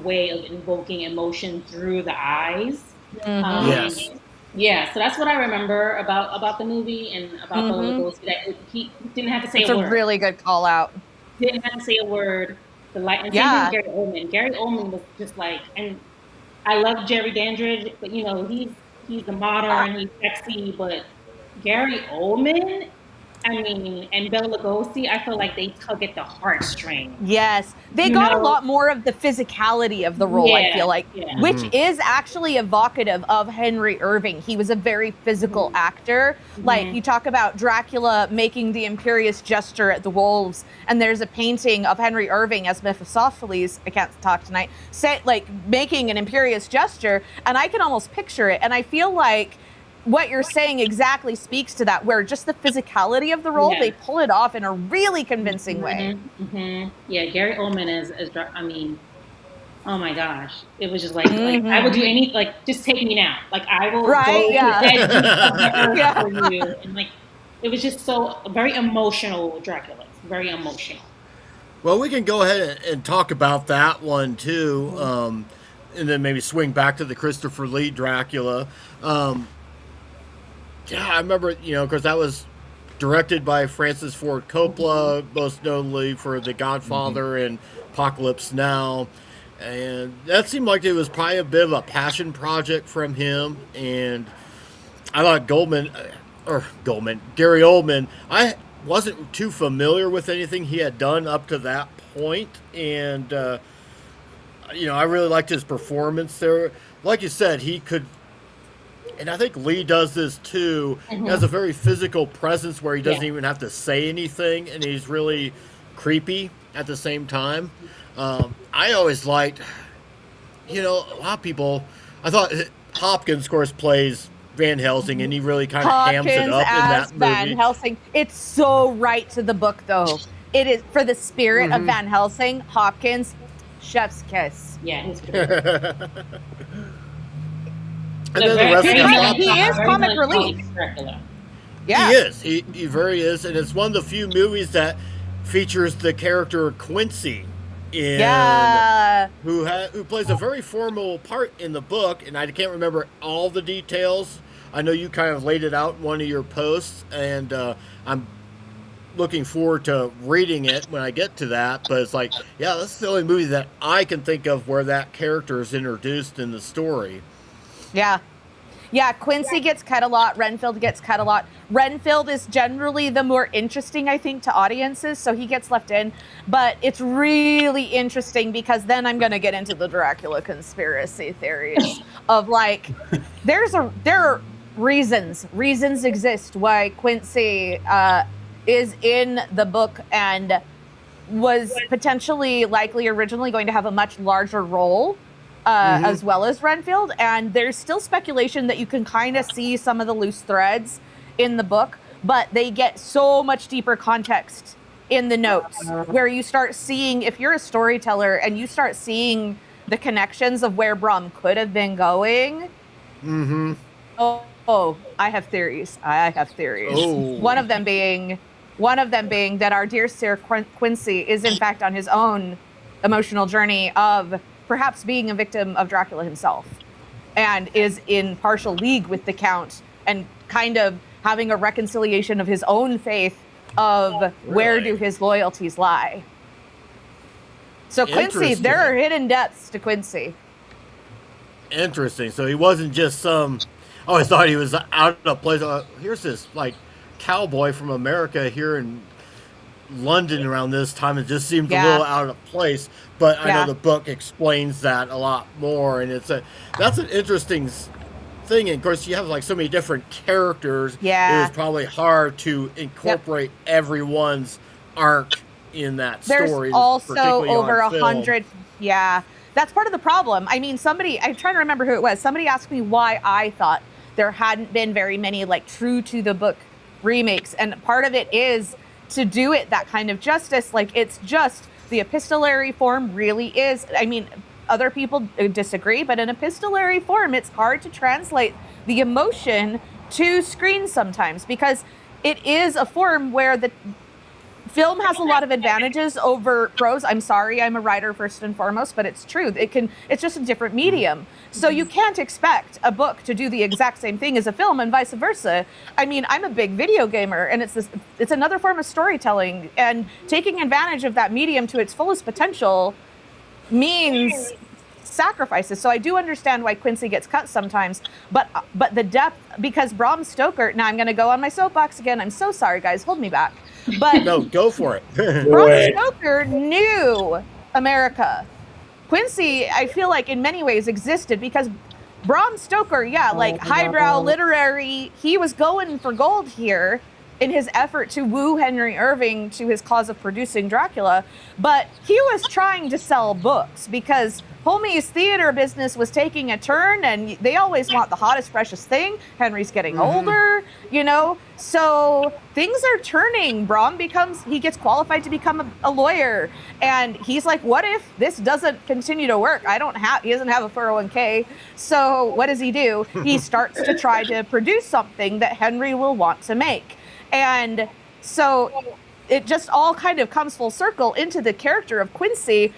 way of invoking emotion through the eyes. Yes. Yeah, so that's what I remember about the movie and about Bela Lugosi. That he didn't have to say It's a a word. really good call out. Didn't have to say a word. The light and same Yeah. thing with Gary Oldman. Gary Oldman was just like, and I love Jerry Dandridge, but he's the modern, he's sexy, but Gary Oldman, I mean, and Bela Lugosi, I feel like they tug at the heartstrings. Yes, they got a lot more of the physicality of the role, I feel like, which is actually evocative of Henry Irving. He was a very physical actor. Like, you talk about Dracula making the imperious gesture at the wolves, and there's a painting of Henry Irving as Mephistopheles, I can't talk tonight, making an imperious gesture, and I can almost picture it, and I feel like what you're saying exactly speaks to that, where just the physicality of the role, they pull it off in a really convincing way. Yeah, Gary Oldman I mean, oh my gosh. It was just like I would do just take me now. Like, I will go to the edge of the earth for you. And like, it was just so very emotional Dracula. Very emotional. Well, we can go ahead and talk about that one too, and then maybe swing back to the Christopher Lee Dracula. Yeah, I remember, because that was directed by Francis Ford Coppola, most notably for The Godfather and Apocalypse Now. And that seemed like it was probably a bit of a passion project from him. And I thought Gary Oldman, I wasn't too familiar with anything he had done up to that point. And, I really liked his performance there. Like you said, he could. And I think Lee does this too. He has a very physical presence where he doesn't even have to say anything, and he's really creepy at the same time. I always liked, a lot of people, I thought Hopkins, of course, plays Van Helsing, and he really kind of hams it up in that movie. Van Helsing. It's so right to the book, though. It is, for the spirit of Van Helsing, Hopkins, chef's kiss. Yeah, he's good. And then the rest of he is comic relief. Yeah. He is. He very is. And it's one of the few movies that features the character Quincy who plays a very formal part in the book. And I can't remember all the details. I know you kind of laid it out in one of your posts, and I'm looking forward to reading it when I get to that. But it's like, that's the only movie that I can think of where that character is introduced in the story. Yeah, Quincy gets cut a lot. Renfield gets cut a lot. Renfield is generally the more interesting, I think, to audiences, so he gets left in. But it's really interesting because then I'm going to get into the Dracula conspiracy theories of there are reasons. Reasons exist why Quincy is in the book and was potentially likely originally going to have a much larger role. As well as Renfield, and there's still speculation that you can kind of see some of the loose threads in the book, but they get so much deeper context in the notes where you start seeing, if you're a storyteller and you start seeing the connections of where Bram could have been going. Oh, I have theories. Oh. One of them being that our dear Sir Quincy is in fact on his own emotional journey of perhaps being a victim of Dracula himself, and is in partial league with the Count and kind of having a reconciliation of his own faith of where do his loyalties lie. So Quincy, there are hidden depths to Quincy. Interesting. So he wasn't just some. Oh, I thought he was out of place. Here's this like cowboy from America here in London around this time. It just seemed a little out of place. But I know the book explains that a lot more, and that's an interesting thing. And of course, you have like so many different characters. Yeah, it was probably hard to incorporate everyone's arc in that story. There's also over 100. Yeah, that's part of the problem. I mean, I'm trying to remember who it was. Somebody asked me why I thought there hadn't been very many like true to the book remakes, and part of it is to do it that kind of justice. Like, it's just the epistolary form really is. I mean, other people disagree, but in epistolary form, it's hard to translate the emotion to screen sometimes, because it is a form where the film has a lot of advantages over prose. I'm sorry, I'm a writer first and foremost, but it's true. It's just a different medium. So you can't expect a book to do the exact same thing as a film and vice versa. I mean, I'm a big video gamer, and it's another form of storytelling, and taking advantage of that medium to its fullest potential means sacrifices. So I do understand why Quincy gets cut sometimes, but the depth, because Bram Stoker, now I'm going to go on my soapbox again. I'm so sorry, guys. Hold me back. But no, go for it. Bram Stoker knew America. Quincy, I feel like in many ways existed because Bram Stoker, like highbrow literary, he was going for gold here in his effort to woo Henry Irving to his cause of producing Dracula. But he was trying to sell books because homie's theater business was taking a turn, and they always want the hottest, freshest thing. Henry's getting older, so things are turning. Bram he gets qualified to become a lawyer, and he's like, what if this doesn't continue to work? He doesn't have a 401k, so what does he do? He starts to try to produce something that Henry will want to make. And so it just all kind of comes full circle into the character of Quincy.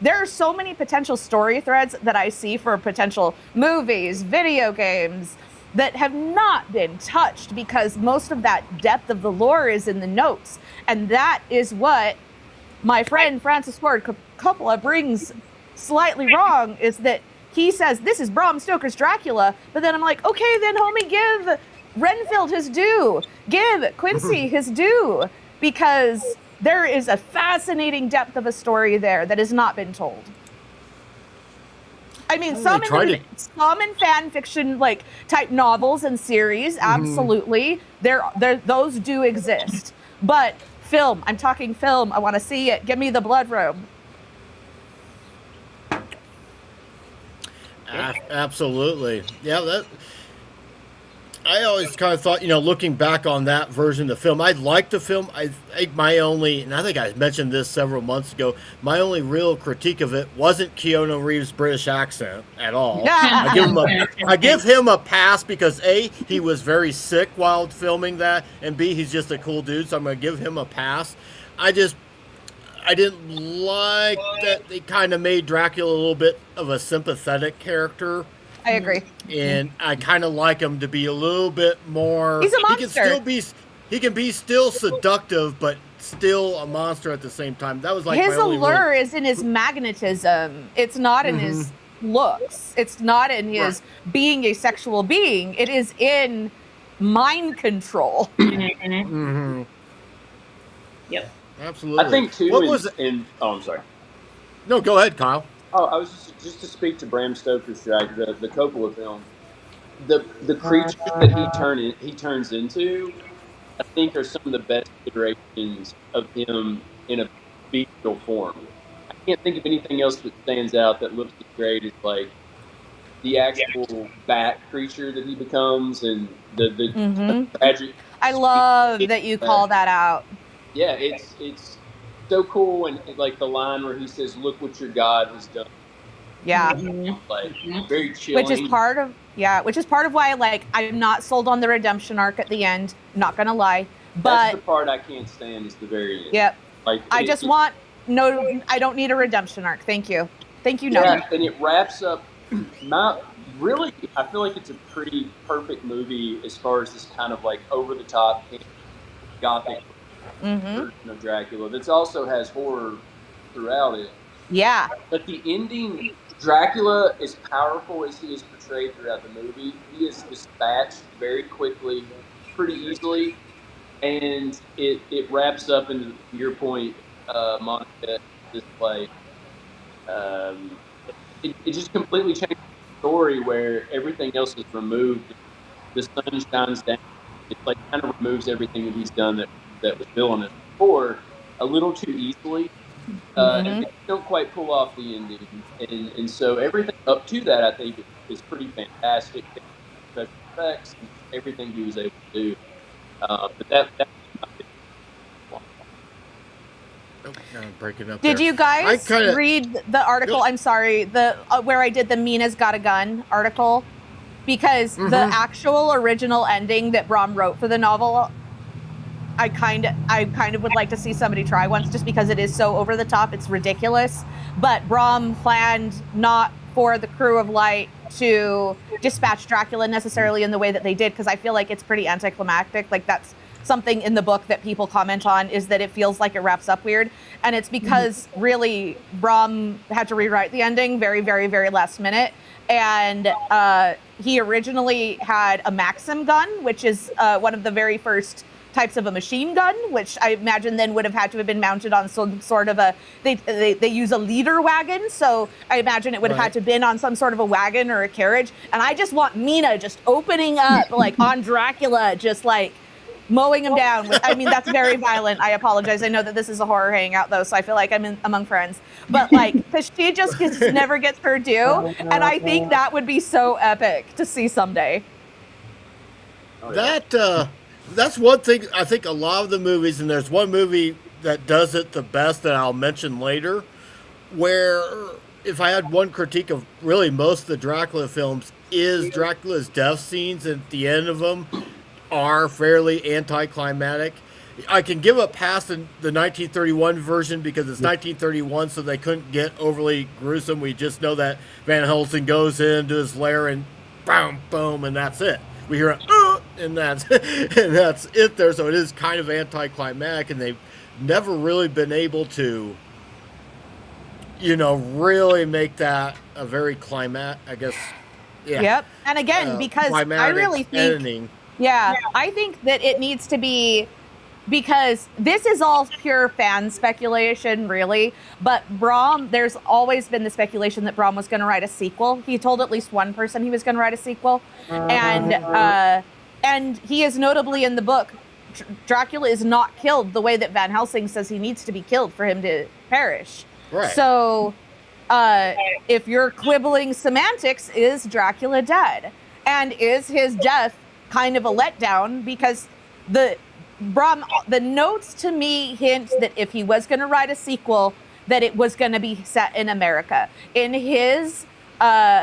There are so many potential story threads that I see for potential movies, video games, that have not been touched because most of that depth of the lore is in the notes. And that is what my friend Francis Ford Coppola brings slightly wrong, is that he says, this is Bram Stoker's Dracula, but then I'm like, okay, then homie, give Renfield his due. Give Quincy his due, because there is a fascinating depth of a story there that has not been told. I mean, some in fan fiction like type novels and series, absolutely, those do exist. But film, I'm talking film. I want to see it. Give me the blood robe. Absolutely, yeah. I always kind of thought, looking back on that version of the film, I liked the film. I think and I think I mentioned this several months ago, my only real critique of it wasn't Keanu Reeves' British accent at all. I give him a pass because A, he was very sick while filming that, and B, he's just a cool dude, so I'm going to give him a pass. I didn't like that they kind of made Dracula a little bit of a sympathetic character. I agree. And I kind of like him to be a little bit more. He's a monster. He can be still seductive, but still a monster at the same time. That was like his allure is in his magnetism. It's not in his looks. It's not in his being a sexual being. It is in mind control. Yep. Absolutely. I think too. I'm sorry. No, go ahead, Kyle. Oh, I was just to speak to Bram Stoker's Dracula, the Coppola film. The creatures that he turns into, I think, are some of the best iterations of him in a bestial form. I can't think of anything else that stands out that looks as great as like the actual bat creature that he becomes, and the tragic. I love that you call that out. Yeah, it's so cool, and like the line where he says, "Look what your God has done." Yeah, like very chilling. Which is part of why like I'm not sold on the redemption arc at the end. Not gonna lie, but that's the part I can't stand is the very end. Yep. Like I don't need a redemption arc. Thank you. No. Yeah, and it wraps up. really, I feel like it's a pretty perfect movie as far as this kind of like over the top gothic Mm-hmm. version of Dracula that also has horror throughout it. Yeah. But the ending, Dracula, as powerful as he is portrayed throughout the movie, he is dispatched very quickly, pretty easily, and it wraps up into your point, Monica. This play, um, it just completely changes the story where everything else is removed. The sun shines down. It like kind of removes everything that he's done that was villainous before a little too easily. And Mm-hmm. they don't quite pull off the ending, and so everything up to that I think is pretty fantastic. Special effects, and everything he was able to do. But that Oh, I'm breaking up Did there. you I guys kind of read the article? I'm sorry, the where I did the Mina's Got a Gun article, because the actual original ending that Bram wrote for the novel, I kind of would like to see somebody try once, just because it is so over the top, it's ridiculous. But Bram planned not for the Crew of Light to dispatch Dracula necessarily in the way that they did, because I feel like it's pretty anticlimactic. Like, that's something in the book that people comment on, is that it feels like it wraps up weird. And it's because really Bram had to rewrite the ending very, very, very last minute. And he originally had a Maxim gun, which is one of the very first types of a machine gun, which I imagine then would have had to have been mounted on some sort of a, they use a leader wagon, so I imagine it would have had to have been on some sort of a wagon or a carriage. And I just want Mina just opening up like on Dracula, just like mowing him down with, I mean, that's very violent. I apologize. I know that this is a horror hangout though, so I feel like I'm among friends. But like, because she just never gets her due, and I think that would be so epic to see someday. oh, yeah. That's one thing I think a lot of the movies, and there's one movie that does it the best that I'll mention later, where if I had one critique of really most of the Dracula films, is Dracula's death scenes at the end of them are fairly anticlimactic. I can give a pass in the 1931 version because it's 1931, so they couldn't get overly gruesome. We just know that Van Helsing goes into his lair and boom, boom, and that's it. We hear and that's it there. So it is kind of anticlimactic, and they've never really been able to, really make that a very I guess. Yeah. Yep. And again, because I really think, editing. yeah, I think that it needs to be, because this is all pure fan speculation, really. But Bram, there's always been the speculation that Bram was going to write a sequel. He told at least one person he was going to write a sequel, and he is notably in the book. Dracula is not killed the way that Van Helsing says he needs to be killed for him to perish. Right. So, if you're quibbling semantics, is Dracula dead? And is his death kind of a letdown? Because the notes to me hint that if he was going to write a sequel, that it was going to be set in America. In his,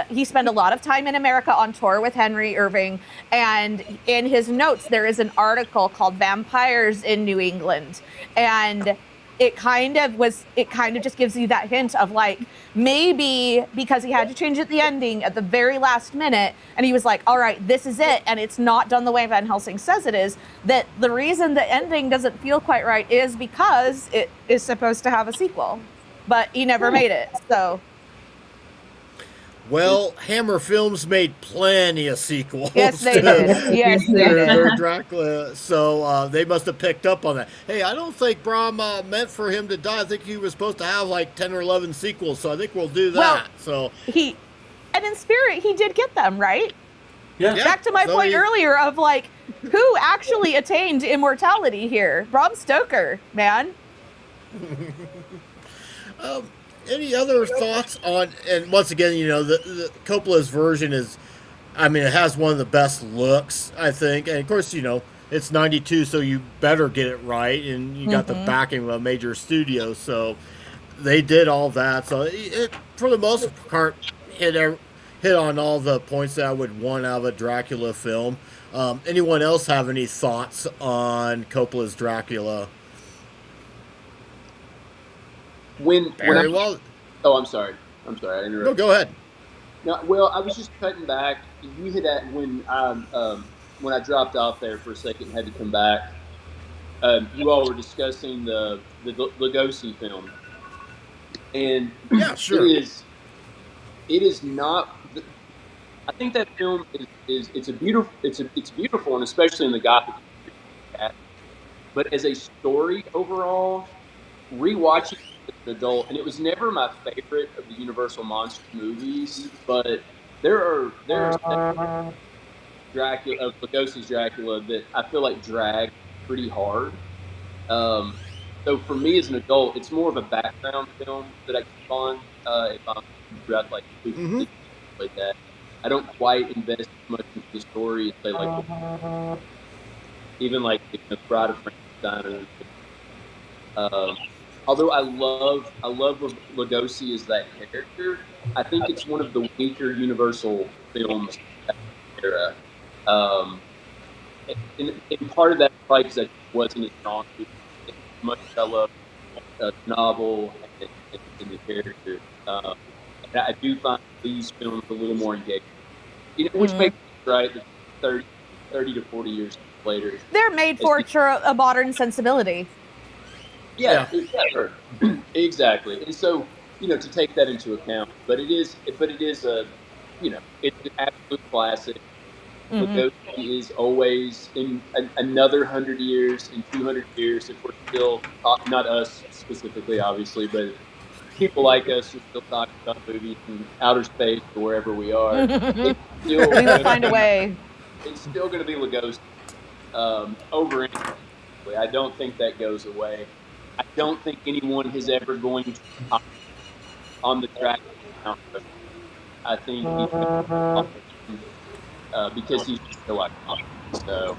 he spent a lot of time in America on tour with Henry Irving, and in his notes there is an article called "Vampires in New England," and it kind of just gives you that hint of like, maybe because he had to change the ending at the very last minute, and he was like, all right, this is it, and it's not done the way Van Helsing says it is, that the reason the ending doesn't feel quite right is because it is supposed to have a sequel, but he never made it. So Well, Hammer Films made plenty of sequels. yes, they did. Yes, they did. Their Dracula, so they must have picked up on that. Hey, I don't think Bram meant for him to die. I think he was supposed to have like 10 or 11 sequels, so I think we'll do that. Well, and in spirit, he did get them, right? Yeah. Back to my point earlier of like, who actually attained immortality here? Bram Stoker, man. Any other thoughts on? And once again, the Coppola's version is, I mean, it has one of the best looks, I think. And of course, it's 92, so you better get it right, and you got the backing of a major studio, so they did all that. So it for the most part, hit on all the points that I would want out of a Dracula film. Anyone else have any thoughts on Coppola's Dracula? When Very well. Oh, I'm sorry. I interrupted. No, go ahead. No, well, I was just cutting back. You had that when I dropped off there for a second and had to come back. You all were discussing the Lugosi film, and Yeah, it sure. is not. I think that film is it's a beautiful it's beautiful, and especially in the Gothic. But as a story overall, rewatching it as an adult, and it was never my favorite of the Universal monster movies, but there are Dracula of Lugosi's Dracula that I feel like drag pretty hard. Um, so for me as an adult, it's more of a background film that I keep on if I'm throughout like Hmm. like that. I don't quite invest as much into the story as say like even like Bride of Frankenstein. Um, although I love Lugosi as that character, I think it's one of the weaker Universal films of that era. Um, and part of that is probably because I wasn't as drawn to it as much as I love the novel and the character. And I do find these films a little more engaging, which Mm. makes sense, right. The 30, 30 to 40 years later, They're made as for the a modern sensibility. yeah, Yeah. sure. Exactly. And so, to take that into account, but it is it's an absolute classic. Hmm. Lugosi is always in another 100 years, in 200 years, if we're still not us specifically, obviously, but people like us who still talk about movies in outer space or wherever we are, We it's still will going to find a be way. it's still going to be Lugosi over anything. I don't think that goes away. I don't think anyone has ever going to top on the track. I think he's going to because he's so iconic. So,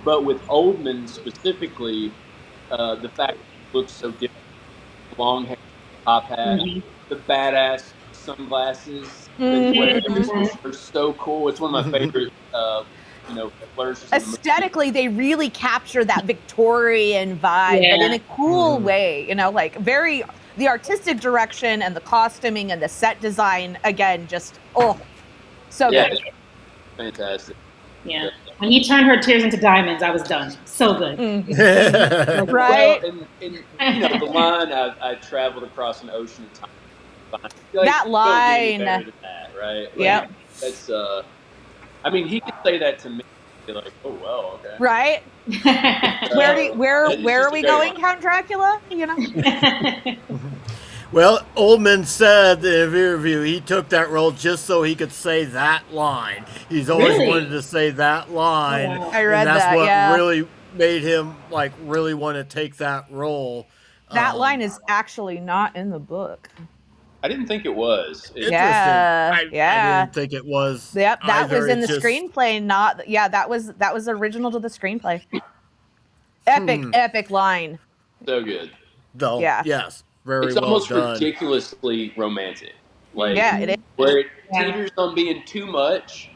but with Oldman specifically, the fact that he looks so different, long hair, top hat, Mhm. the badass sunglasses that he wears Mhm. are so cool. It's one of my favorite, flourishes in the movie. Aesthetically, they really capture that Victorian vibe, but in Yeah. a cool way, like very the artistic direction and the costuming and the set design, again, just so Yeah, good. it's fantastic. Yeah. When he turned her tears into diamonds, I was done. So good. Mm. So good. Well, Right? and the line I traveled across an ocean of time. Like, That you don't get any line. better than that, right? Like, Yeah. Yep. that's I mean, he could say that to me, be like, oh well, okay. Right? Uh, it's Where just are a we great going, line. Count Dracula? Well, Oldman said in an interview he took that role just so he could say that line. He's always wanted Really? to say that Oh line, wow. I and read that's that, what yeah. really made him like really want to take that role. That line Um, is actually not in the book. I didn't think it was. Interesting. Yeah. I Yeah. didn't think it was Yep, that was either. in It's the just screenplay, not yeah, that was original to the screenplay. Epic, hmm, epic line. So good. though. Yeah. Yes, very It's well almost done. ridiculously romantic. Like Yeah, it is. Mhm. where it Yeah. teeters on being too much,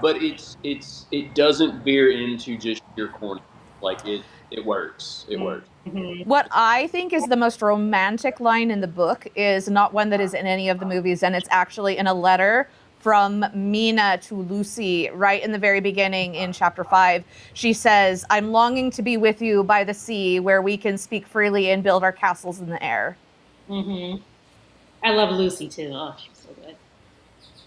but it doesn't veer into just your corny. Like it works. It works. Mhm. What I think is the most romantic line in the book is not one that is in any of the movies, and it's actually in a letter from Mina to Lucy right in the very beginning in chapter 5. She says, I'm longing to be with you by the sea where we can speak freely and build our castles in the air. Mhm. I love Lucy too. Oh, she's so good.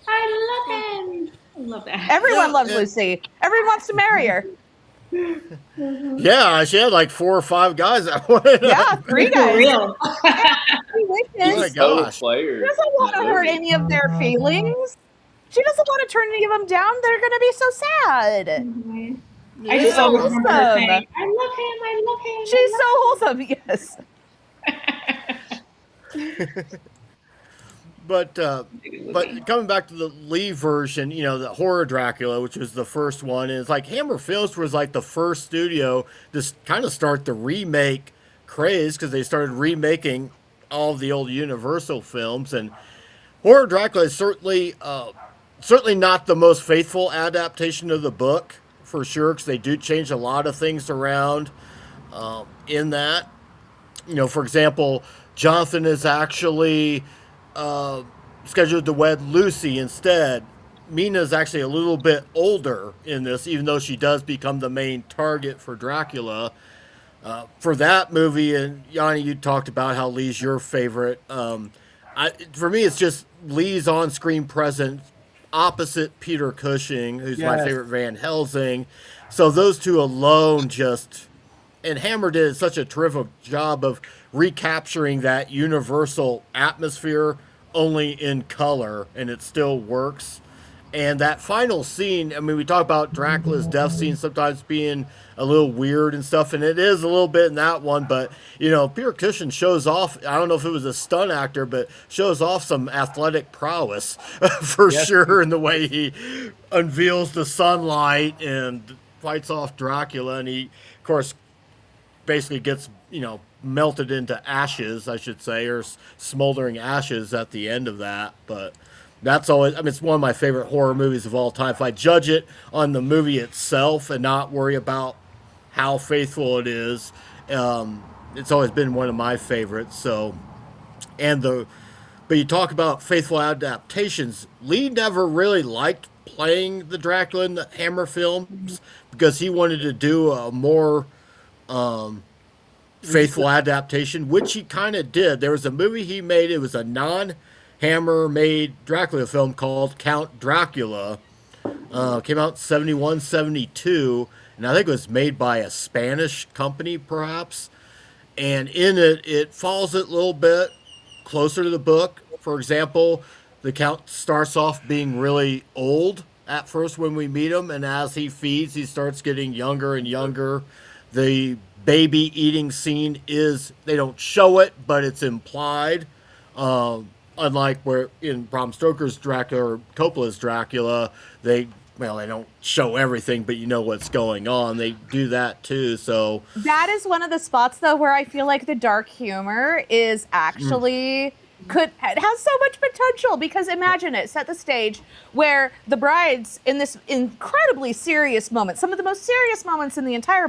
I love him. I love that. Everyone Yeah, loves Lucy. Everyone wants to marry her. Mhm. yeah. She had like 4 or 5 guys that wanted. Yeah, 3 For guys. real. Yeah, 3 He's Oh a my wishes. total gosh. She player doesn't in want that to hurt movie. any of their feelings. She doesn't want to turn any of them down. They're going to be so sad. Mhm. I She's just Yeah. so always remember her wholesome. saying, "I love him. I love him. She's so wholesome. Yes. But coming back to the Lee version, the horror Dracula, which was the first one, and it's like Hammer Films was like the first studio to kind of start the remake craze because they started remaking all of the old Universal films, and horror Dracula is certainly not the most faithful adaptation of the book for sure because they do change a lot of things around in that. For example, Jonathan is actually uh, scheduled to wed Lucy instead. Mina's actually a little bit older in this, even though she does become the main target for Dracula. For that movie, and Yanni, you talked about how Lee's your favorite. For me, it's just Lee's on-screen presence opposite Peter Cushing, who's my favorite Van Helsing. So those two alone just... And Hammer did such a terrific job of recapturing that universal atmosphere only in color, and it still works. And that final scene, I mean, we talk about Dracula's death scene sometimes being a little weird and stuff, and it is a little bit in that one, but, you know, Peter Cushing shows off, I don't know if it was a stunt actor, but shows off some athletic prowess for sure in the way he unveils the sunlight and fights off Dracula, and he, of course, basically gets, you know, melted into ashes, I should say, or smoldering ashes at the end of that, but... That's always, I mean, it's one of my favorite horror movies of all time. If I judge it on the movie itself and not worry about how faithful it is, it's always been one of my favorites. So, but you talk about faithful adaptations. Lee never really liked playing the Dracula in the Hammer films because he wanted to do a more faithful adaptation, which he kind of did. There was a movie he made, it was a Hammer made Dracula film called Count Dracula. Came out in 71, 72, and I think it was made by a Spanish company, perhaps. And in it, it follows it a little bit closer to the book. For example, the Count starts off being really old at first when we meet him, and as he feeds, he starts getting younger and younger. The baby eating scene they don't show it, but it's implied. Unlike where in Bram Stoker's Dracula or Coppola's Dracula, they don't show everything, but you know what's going on. They do that too. So that is one of the spots though where I feel like the dark humor is actually it has so much potential, because imagine it, set the stage where the bride's in this incredibly serious moment, some of the most serious moments in the entire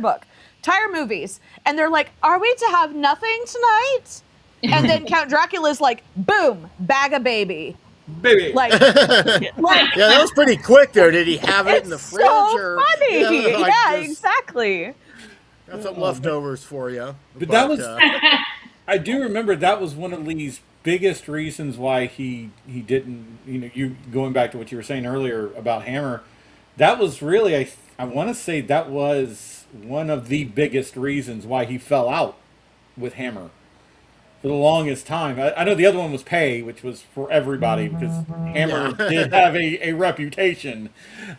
movies, and they're like, "Are we to have nothing tonight?" And then Count Dracula's like, boom, bag a baby. Like, yeah, that was pretty quick there. Did he have it in the fridge? So funny. Yeah, exactly. Got some leftovers for you. But that was, I do remember that was one of Lee's biggest reasons why he didn't, you going back to what you were saying earlier about Hammer, that was really, I want to say that was one of the biggest reasons why he fell out with Hammer. For the longest time. I know the other one was Pay, which was for everybody, because Hammer did have a reputation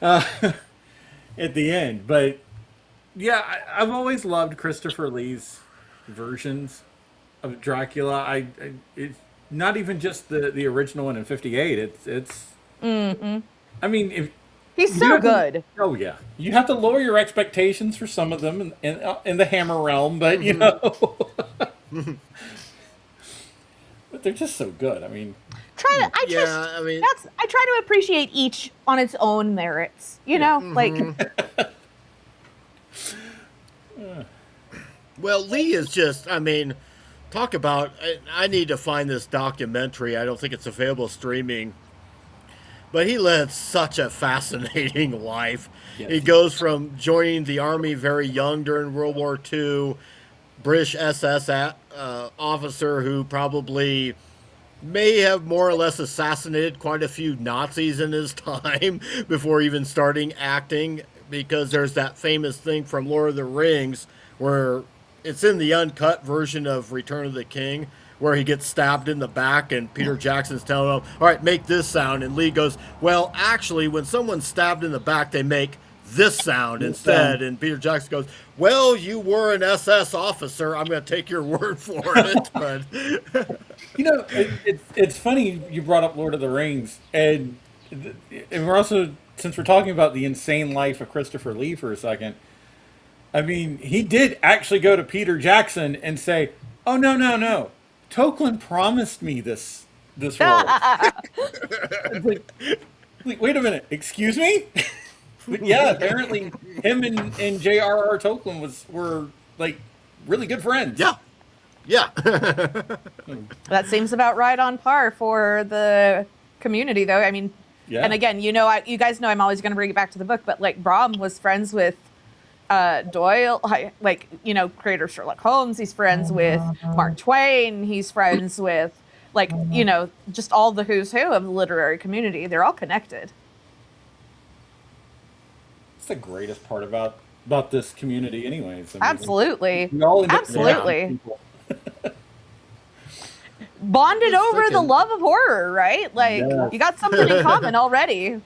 at the end. But yeah, I've always loved Christopher Lee's versions of Dracula. It's not even just the original one in '58. It's I mean, he's so good. Oh yeah, you have to lower your expectations for some of them in the Hammer realm, but you know. But they're just so good. I mean, I try to appreciate each on its own merits. You know, like. Well, Lee is just, I mean, talk about, I need to find this documentary. I don't think it's available streaming. But he led such a fascinating life. Yes. He goes from joining the army very young during World War II, British SS officer who probably may have more or less assassinated quite a few Nazis in his time before even starting acting, because there's that famous thing from Lord of the Rings where it's in the uncut version of Return of the King where he gets stabbed in the back and Peter Jackson's telling him, all right, make this sound. And Lee goes, well, actually, when someone's stabbed in the back, they make this sound instead. And Peter Jackson goes, well, you were an SS officer. I'm going to take your word for it. But you know, it's funny you brought up Lord of the Rings. And we're also, since we're talking about the insane life of Christopher Lee for a second, I mean, he did actually go to Peter Jackson and say, oh, no. Tolkien promised me this role. like, wait a minute, excuse me? But yeah, apparently him and J.R.R. Tolkien were like really good friends. Yeah. That seems about right on par for the community, though. I mean, Yeah. and again, you guys know I'm always going to bring it back to the book, but like Bram was friends with Doyle, like, creator of Sherlock Holmes. He's friends with Mark Twain. He's friends with, like, just all the who's who of the literary community. They're all connected. It's the greatest part about this community, anyways. I mean, Absolutely. we all end up Absolutely. people. Bonded Just over the thinking- love of horror, right? Like, Yes. you got something in common already.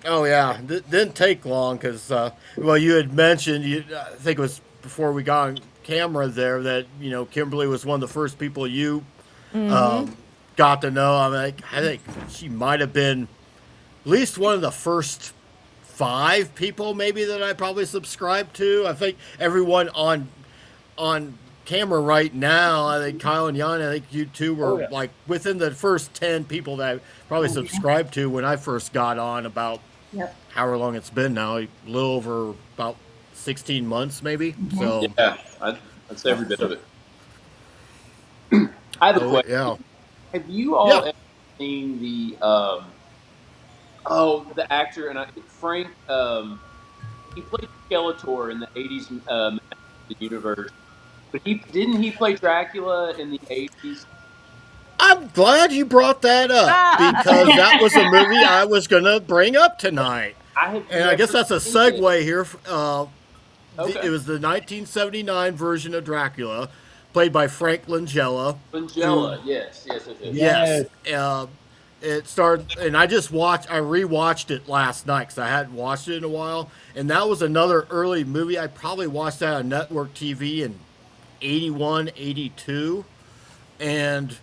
Oh yeah, didn't take long because you had mentioned, I think it was before we got on camera there, that Kimberly was one of the first people you got to know. I think she might have been at least one of the first 5 people maybe that I probably subscribed to. I think everyone on camera right now, I think Kyle and Jan, I think you two were like within the first 10 people that I probably subscribed to when I first got on, about however long it's been now, a little over about 16 months maybe. So Yeah, I'd say every bit of it. I have a question. yeah. Have you all ever seen the the actor Frank? He played Skeletor in the '80s universe, but he play Dracula in the '80s? I'm glad you brought that up because that was a movie I was going to bring up tonight. And I guess that's a segue here. It was the 1979 version of Dracula, played by Frank Langella. Langella, yes. Yes. It started, and I rewatched it last night because I hadn't watched it in a while. And that was another early movie. I probably watched that on network TV in 81, 82. And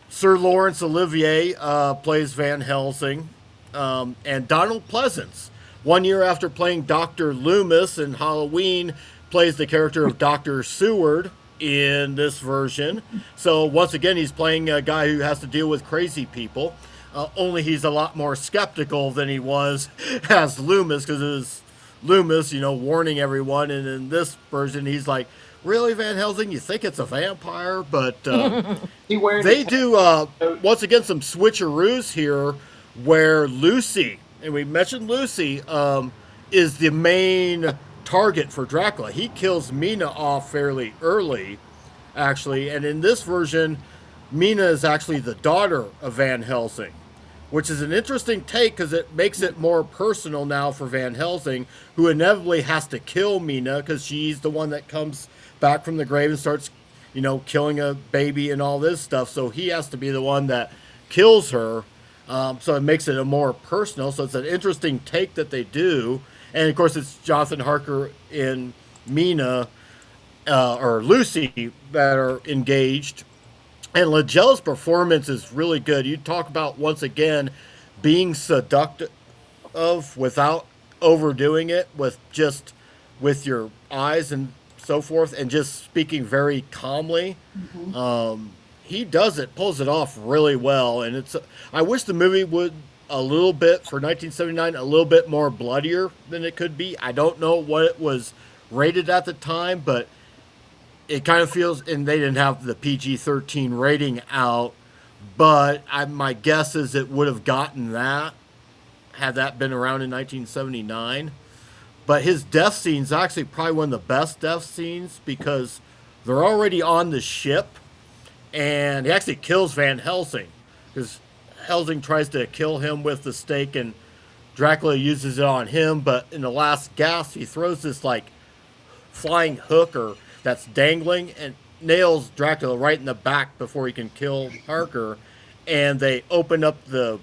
Sir Laurence Olivier plays Van Helsing. And Donald Pleasance, 1 year after playing Dr. Loomis in Halloween, plays the character of Dr. Seward in this version. So once again, he's playing a guy who has to deal with crazy people. Only he's a lot more skeptical than he was as Loomis, because it was Loomis, warning everyone. And in this version, he's like, really, Van Helsing? You think it's a vampire? But they do, once again, some switcheroos here where Lucy, and we mentioned Lucy, is the main target for Dracula. He kills Mina off fairly early, actually. And in this version, Mina is actually the daughter of Van Helsing, which is an interesting take because it makes it more personal now for Van Helsing, who inevitably has to kill Mina because she's the one that comes back from the grave and starts, killing a baby and all this stuff. So he has to be the one that kills her. So it makes it a more personal. So it's an interesting take that they do. And of course, it's Jonathan Harker and Mina, or Lucy, that are engaged. And Langella's performance is really good. You talk about, once again, being seductive without overdoing it, with your eyes and so forth, and just speaking very calmly. He pulls it off really well. And I wish the movie would, a little bit, for 1979, a little bit more bloodier than it could be. I don't know what it was rated at the time, but it kind of feels, and they didn't have the PG-13 rating out, but my guess is it would have gotten that had that been around in 1979. But his death scene's actually probably one of the best death scenes because they're already on the ship, and he actually kills Van Helsing because Helsing tries to kill him with the stake, and Dracula uses it on him. But in the last gasp, he throws this flying hook that's dangling and nails Dracula right in the back before he can kill Harker. And they open up the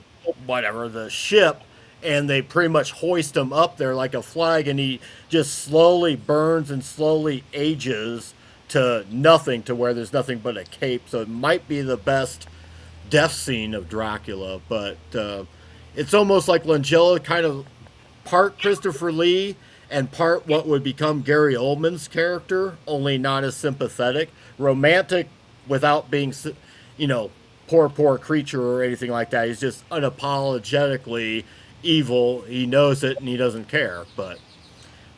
ship, and they pretty much hoist him up there like a flag, and he just slowly burns and slowly ages to nothing, to where there's nothing but a cape. So it might be the best death scene of Dracula, but it's almost like Langella kind of part Christopher Lee and part what would become Gary Oldman's character, only not as sympathetic. Romantic without being, poor creature or anything like that. He's just unapologetically evil. He knows it and he doesn't care. But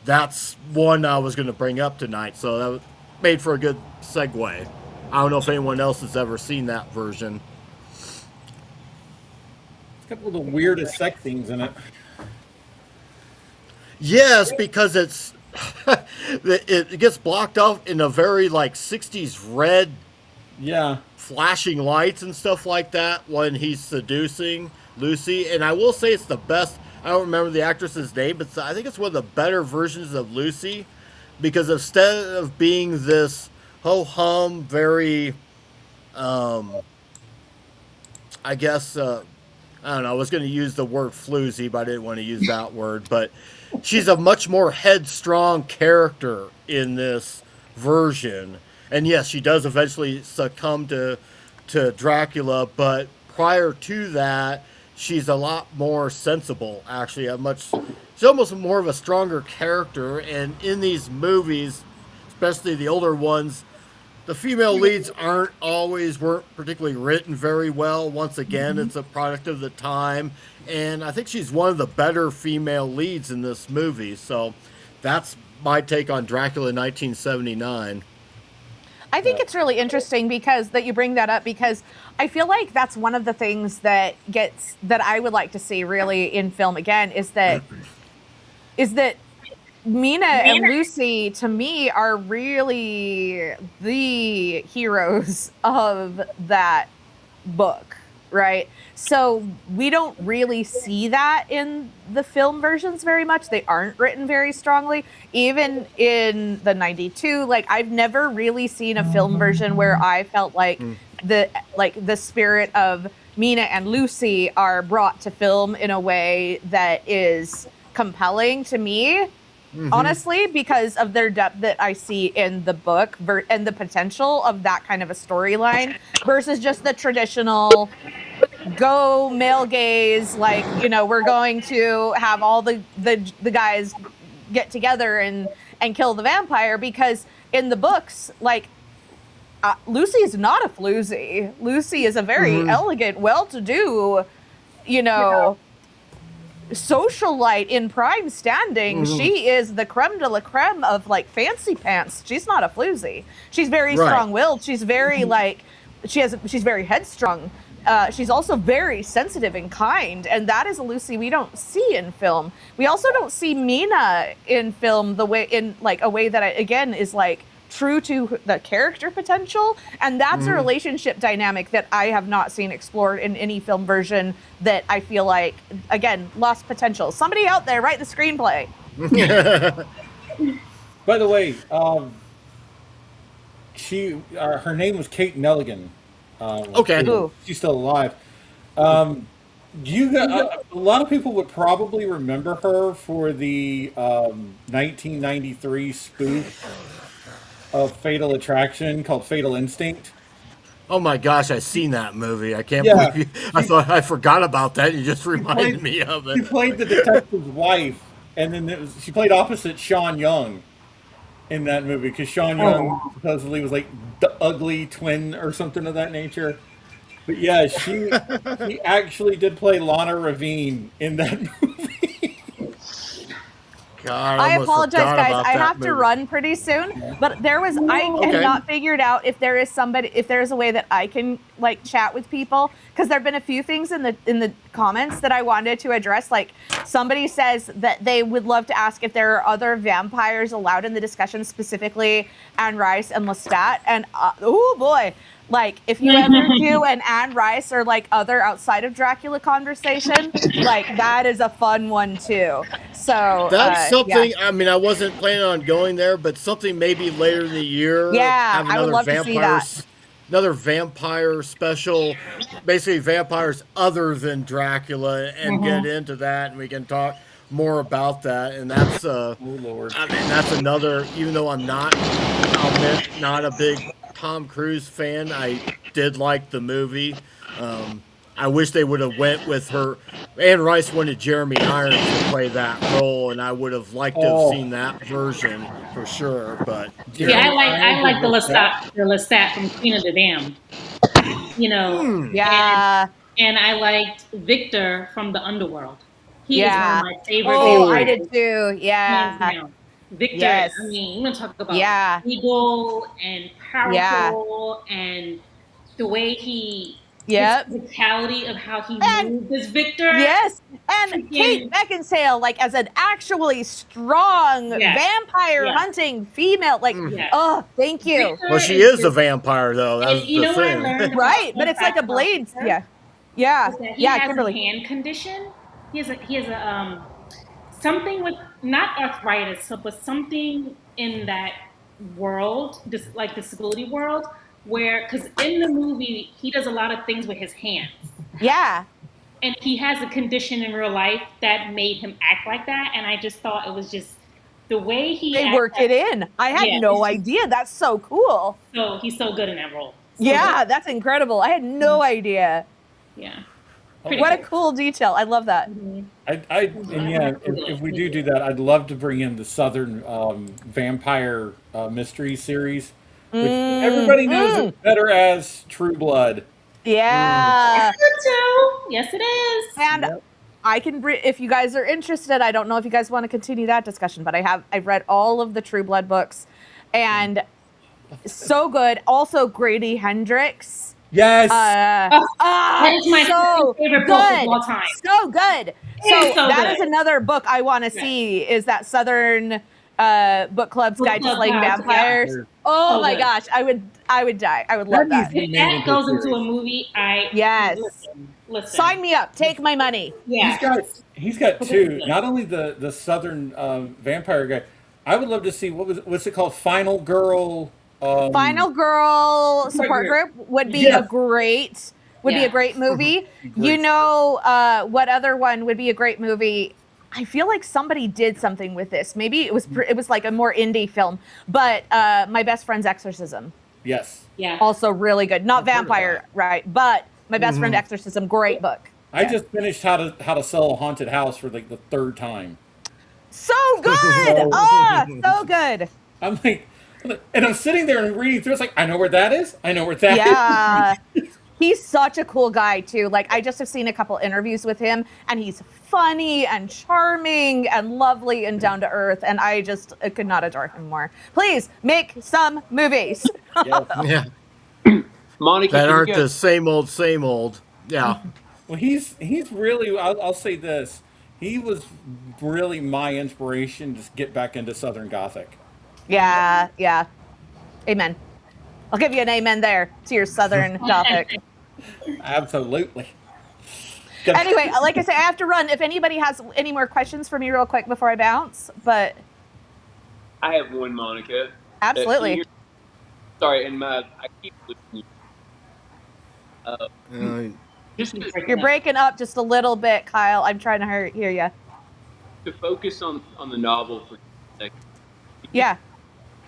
that's one I was going to bring up tonight, so that was made for a good segue. I don't know if anyone else has ever seen that version. a couple of the weirdest sex scenes in it. Yes, because it's it gets blocked off in a very like 60s red Yeah. flashing lights and stuff like that when he's seducing Lucy. And I will say it's the best. I don't remember the actress's name, but I think it's one of the better versions of Lucy because instead of being this ho hum, very, I guess, I don't know, I was going to use the word floozy, but I didn't want to use that word. But she's a much more headstrong character in this version. And yes, she does eventually succumb to Dracula, but prior to that, she's a lot more sensible, actually. She's almost more of a stronger character. And in these movies, especially the older ones, the female leads weren't particularly written very well. Once again, it's a product of the time. And I think she's one of the better female leads in this movie. So that's my take on Dracula 1979. I think it's really interesting that you bring that up, because I feel like that's one of the things that I would like to see really in film again is that Mina and Lucy, to me, are really the heroes of that book, right? So we don't really see that in the film versions very much. They aren't written very strongly. Even in the 92, like I've never really seen a film version where I felt like the spirit of Mina and Lucy are brought to film in a way that is compelling to me. Honestly, because of their depth that I see in the book and the potential of that kind of a storyline versus just the traditional go male gaze, like, we're going to have all the guys get together and kill the vampire, because in the books, like, Lucy is not a floozy. Lucy is a very elegant, well-to-do, socialite in prime standing. She is the creme de la creme of like fancy pants. She's not a floozy. She's very strong-willed. She's very she's very headstrong. She's also very sensitive and kind, and that is a Lucy we don't see in film. We also don't see Mina in film a way that again is like true to the character potential, and that's a relationship dynamic that I have not seen explored in any film version that I feel like, again, lost potential. Somebody out there write the screenplay. By the way, her name was Kate Nelligan. Okay. She's still alive. A lot of people would probably remember her for the 1993 spoof of Fatal Attraction called Fatal Instinct. Oh my gosh, I've seen that movie. I can't believe you. I forgot about that. You just reminded me of it. She played the detective's wife, and then she played opposite Sean Young in that movie, because Sean Young supposedly was like the ugly twin or something of that nature. But yeah, she actually did play Lana Ravine in that movie. God, I apologize, guys. I have movie. to run pretty soon, but I have not figured out if there is a way that I can like chat with people, because there've been a few things in the comments that I wanted to address. Like, somebody says that they would love to ask if there are other vampires allowed in the discussion, specifically Anne Rice and Lestat. And oh boy, like if you ever do an Anne Rice or like other outside of Dracula conversation, like that is a fun one too. So that's something. Yeah. I mean, I wasn't planning on going there, but something maybe later in the year. Yeah, I would love to see that. Another vampire special, basically vampires other than Dracula, and get into that, and we can talk more about that. And that's oh Lord. I mean, that's another. Even though I'll admit, not a big Tom Cruise fan, I did like the movie. I wish they would have went with her. Anne Rice wanted Jeremy Irons to play that role, and I would have liked to have seen that version for sure. But I like the Lestat from Queen of the Damned. Yeah. And I liked Victor from the Underworld. He is one of my favorite. I did too. Yeah. Victor. Yes. I mean, you want to talk about evil and powerful, and the way he Yep. His physicality of how he And- moved as Victor. Yes, and Freaking- Kate Beckinsale, like as an actually strong Yes. vampire Yeah. hunting female, like, Yes. oh, thank you. Victor Well, she is a just- vampire, though. That's And you the know what I thing. learned about Right, but fun it's like a fact about blade. Victor? Yeah, Is that he yeah, has Kimberly. a hand condition. He has a something with not arthritis, but something in that world, like disability world, where because in the movie he does a lot of things with his hands, Yeah, and he has a condition in real life that made him act like that. And I just thought it was just the way he they worked it in. I had Yeah, no it's just- idea. That's so cool. So he's so good in that role. So Yeah, that's incredible. I had no idea. good. Yeah. What a cool detail. I love that. Mhm. And yeah, if we do that, I'd love to bring in the Southern Vampire Mystery Series, which everybody knows is better as True Blood. Yeah. Yes, it is. And Yep. I can, if you guys are interested, I don't know if you guys want to continue that discussion, but I've read all of the True Blood books, and so good. Also, Grady Hendrix. Yes. That is my so favorite book good. of all time. So good. is So so that good. is another book I want to see. Is that Southern Book Club's Book Guide to Club Slaying Guide, Vampires? yeah. Oh So my good. gosh, I would die. I would love that. needs to be If made that into goes a into a series. movie, Yes. listen. Sign me up. Take my money. Yeah. He's got two. Not only the Southern Vampire guy. I would love to see what's it called? Final Girl. Final Girl support group would be a great movie. You know what other one would be a great movie? I feel like somebody did something with this. Maybe it was like a more indie film, but My Best Friend's Exorcism, Yes. Yeah. also really good. Not I've heard of vampire, that. right? But My Best Friend Exorcism, great book. I just finished How to Sell a Haunted House for like the third time. So good. So good. I'm like, and I'm sitting there and reading through. It's like I know where that is. I know where that is. Yeah. He's such a cool guy too. Like I just have seen a couple interviews with him, and he's funny and charming and lovely and down to earth, and I could not adore him more. Please make some movies. Yeah. Monica, That can you aren't guys- the same old, same old. Yeah. Well, he's really. I'll say this. He was really my inspiration to get back into Southern Gothic. Yeah. Amen. I'll give you an amen there to your Southern Gothic. Absolutely. Anyway, like I say, I have to run. If anybody has any more questions for me real quick before I bounce, but I have one, Monica. absolutely. Sorry, and I keep losing you. Just You're breaking up just a little bit, Kyle. I'm trying to hear you. to focus on the novel for a second. Yeah.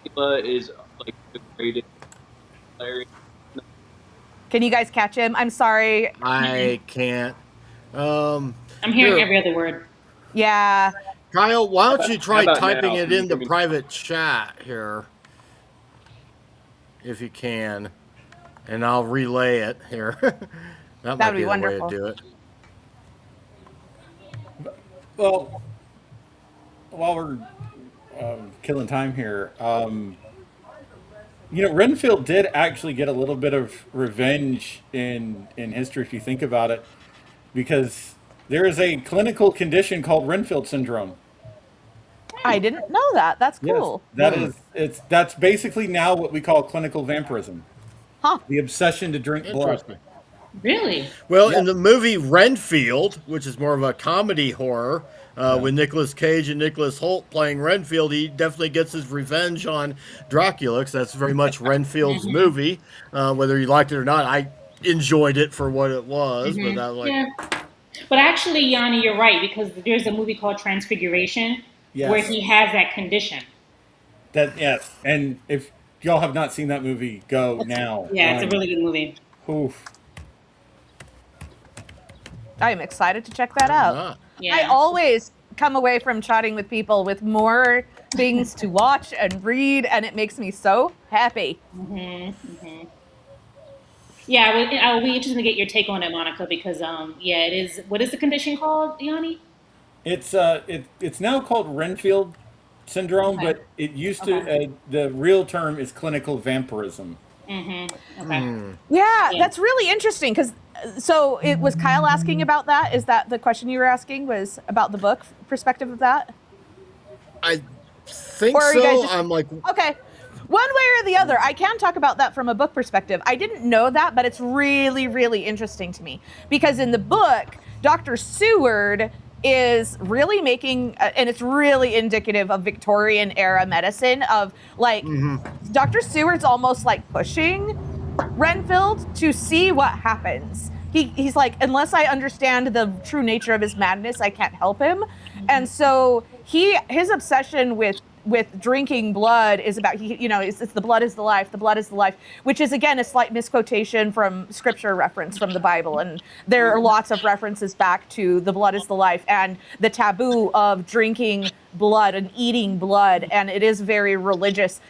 Dracula is like the greatest player. Can you guys catch him? I'm sorry. I can't. I'm hearing Here. every other word. Yeah. Kyle, why don't you try about typing now? it Can you in the hear me? private chat here, if you can, and I'll relay it here. That might That'd be be the wonderful. way to do it. Well, while we're killing time here, Renfield did actually get a little bit of revenge in history, if you think about it, because there is a clinical condition called Renfield syndrome. I didn't know that. That's Yes, cool. that's basically now what we call clinical vampirism. Huh. The obsession to drink blood. Interesting. Really? Well, in the movie Renfield, which is more of a comedy horror, with Nicolas Cage and Nicholas Hoult playing Renfield, he definitely gets his revenge on Dracula, because that's very much Renfield's movie. Whether you liked it or not, I enjoyed it for what it was. But that was like, Yeah. But actually, Yanni, you're right, because there's a movie called Transfiguration Yes. where he has that condition. Yes, and if y'all have not seen that movie, go now. Yeah, it's a really good movie. Oof. I am excited to check that out. ah. Yeah. I always come away from chatting with people with more things to watch and read, and it makes me so happy. Yeah, I'll be interested to get your take on it, Monica, because yeah, it is. What is the condition called, Yanni? It's now called Renfield syndrome, Okay. but it used to the real term is clinical vampirism. Okay. Yeah, Yeah. that's really interesting because So it was Kyle asking about that. Is that the question you were asking? Was about the book perspective of that? I think Or are you guys so. just I'm like, okay? One way or the other, I can talk about that from a book perspective. I didn't know that, but it's really, really interesting to me because in the book, Dr. Seward is really making, and it's really indicative of Victorian era medicine of like, Dr. Seward's almost like pushing Renfield to see what happens. He's like, unless I understand the true nature of his madness, I can't help him. And so his obsession with drinking blood is about, it's the blood is the life, the blood is the life, which is again a slight misquotation from scripture reference from the Bible. And there are lots of references back to the blood is the life and the taboo of drinking blood and eating blood. And it is very religious.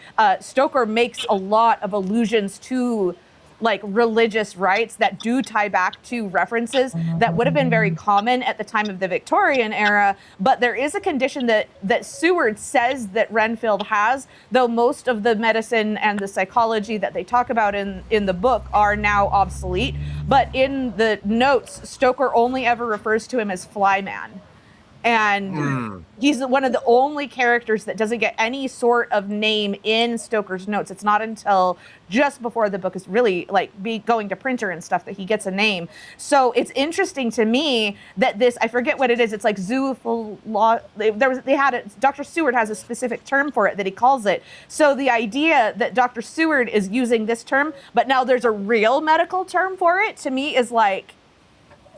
Stoker makes a lot of allusions to like religious rites that do tie back to references that would have been very common at the time of the Victorian era. But there is a condition that Seward says that Renfield has, though most of the medicine and the psychology that they talk about in the book are now obsolete. But in the notes, Stoker only ever refers to him as Flyman. And he's one of the only characters that doesn't get any sort of name in Stoker's notes. It's not until just before the book is really like going to printer and stuff that he gets a name. So it's interesting to me that this, I forget what it is. It's like Dr. Seward has a specific term for it that he calls it. So the idea that Dr. Seward is using this term, but now there's a real medical term for it, to me is like,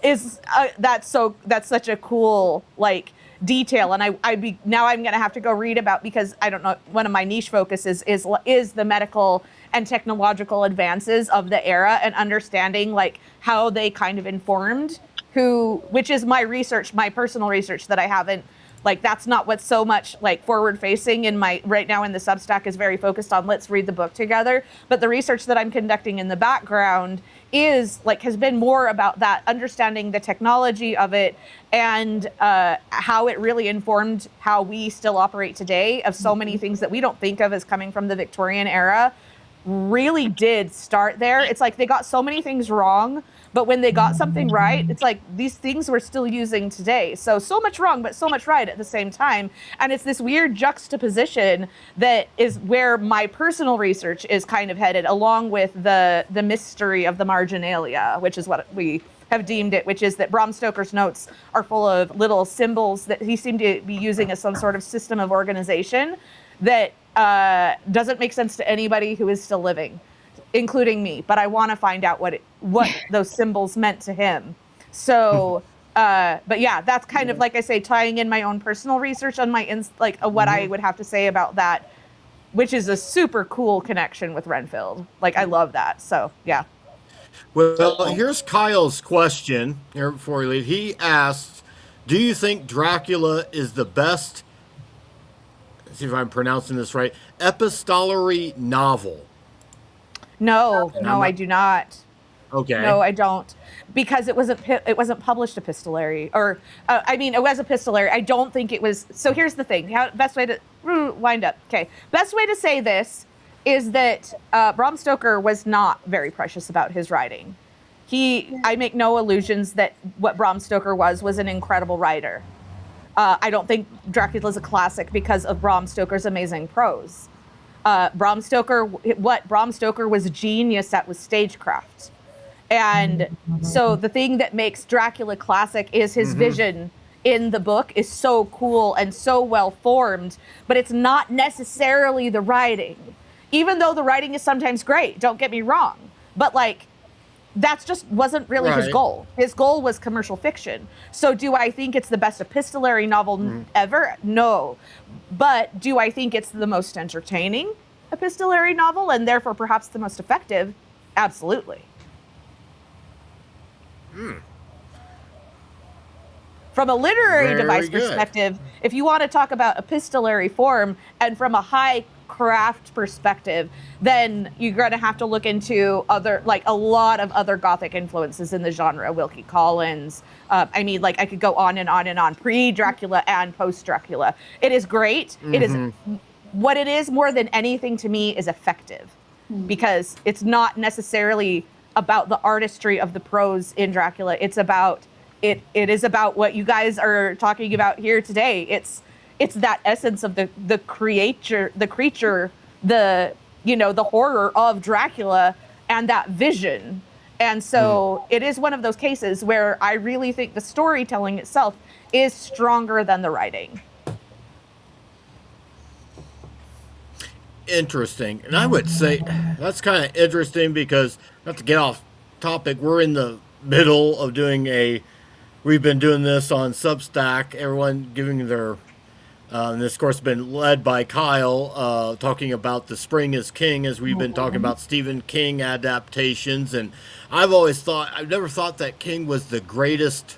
that's such a cool like detail, and now I'm gonna have to go read about, because I don't know, one of my niche focuses is the medical and technological advances of the era and understanding like how they kind of informed which is my research, my personal research that I haven't, like that's not what's so much like forward facing in my right now in the Substack is very focused on let's read the book together. But the research that I'm conducting in the background has been more about that, understanding the technology of it and how it really informed how we still operate today of so many things that we don't think of as coming from the Victorian era really did start there. It's like they got so many things wrong, but when they got something right, it's like these things we're still using today. So much wrong, but so much right at the same time. And it's this weird juxtaposition that is where my personal research is kind of headed, along with the mystery of the marginalia, which is what we have deemed it, which is that Bram Stoker's notes are full of little symbols that he seemed to be using as some sort of system of organization that doesn't make sense to anybody who is still living, including me. But I want to find out what those symbols meant to him. So, but yeah, that's kind of like I say, tying in my own personal research on what I would have to say about that, which is a super cool connection with Renfield. Like I love that. So yeah. Well, here's Kyle's question here before we leave. He asks, do you think Dracula is the best, let's see if I'm pronouncing this right, epistolary novel? No, I do not. Okay. No, I don't, because it wasn't published epistolary, or it was epistolary. I don't think it was. So here's the thing. Best way to wind up. Okay. Best way to say this is that Bram Stoker was not very precious about his writing. I make no illusions that what Bram Stoker was an incredible writer. I don't think Dracula's a classic because of Bram Stoker's amazing prose. What Bram Stoker was a genius at was stagecraft. And so the thing that makes Dracula classic is his vision in the book is so cool and so well formed, but it's not necessarily the writing. Even though the writing is sometimes great, don't get me wrong. But like, that's just wasn't really his goal. His goal was commercial fiction. So do I think it's the best epistolary novel ever? No. But do I think it's the most entertaining epistolary novel and therefore perhaps the most effective? Absolutely. From a literary device perspective, if you want to talk about epistolary form and from a high craft perspective, then you're going to have to look into a lot of other Gothic influences in the genre. Wilkie Collins. I could go on and on and on. Pre-Dracula and post-Dracula. It is great. It is what it is more than anything to me is effective, because it's not necessarily about the artistry of the prose in Dracula. It's about it is about what you guys are talking about here today. It's that essence of the creature, the the horror of Dracula and that vision. And so it is one of those cases where I really think the storytelling itself is stronger than the writing. Interesting. And I would say that's kind of interesting because, not to get off topic, we're in the middle of we've been doing this on Substack, everyone giving their, and this, of course, been led by Kyle, talking about The Spring is King, as we've been talking about Stephen King adaptations. And I've never thought that King was the greatest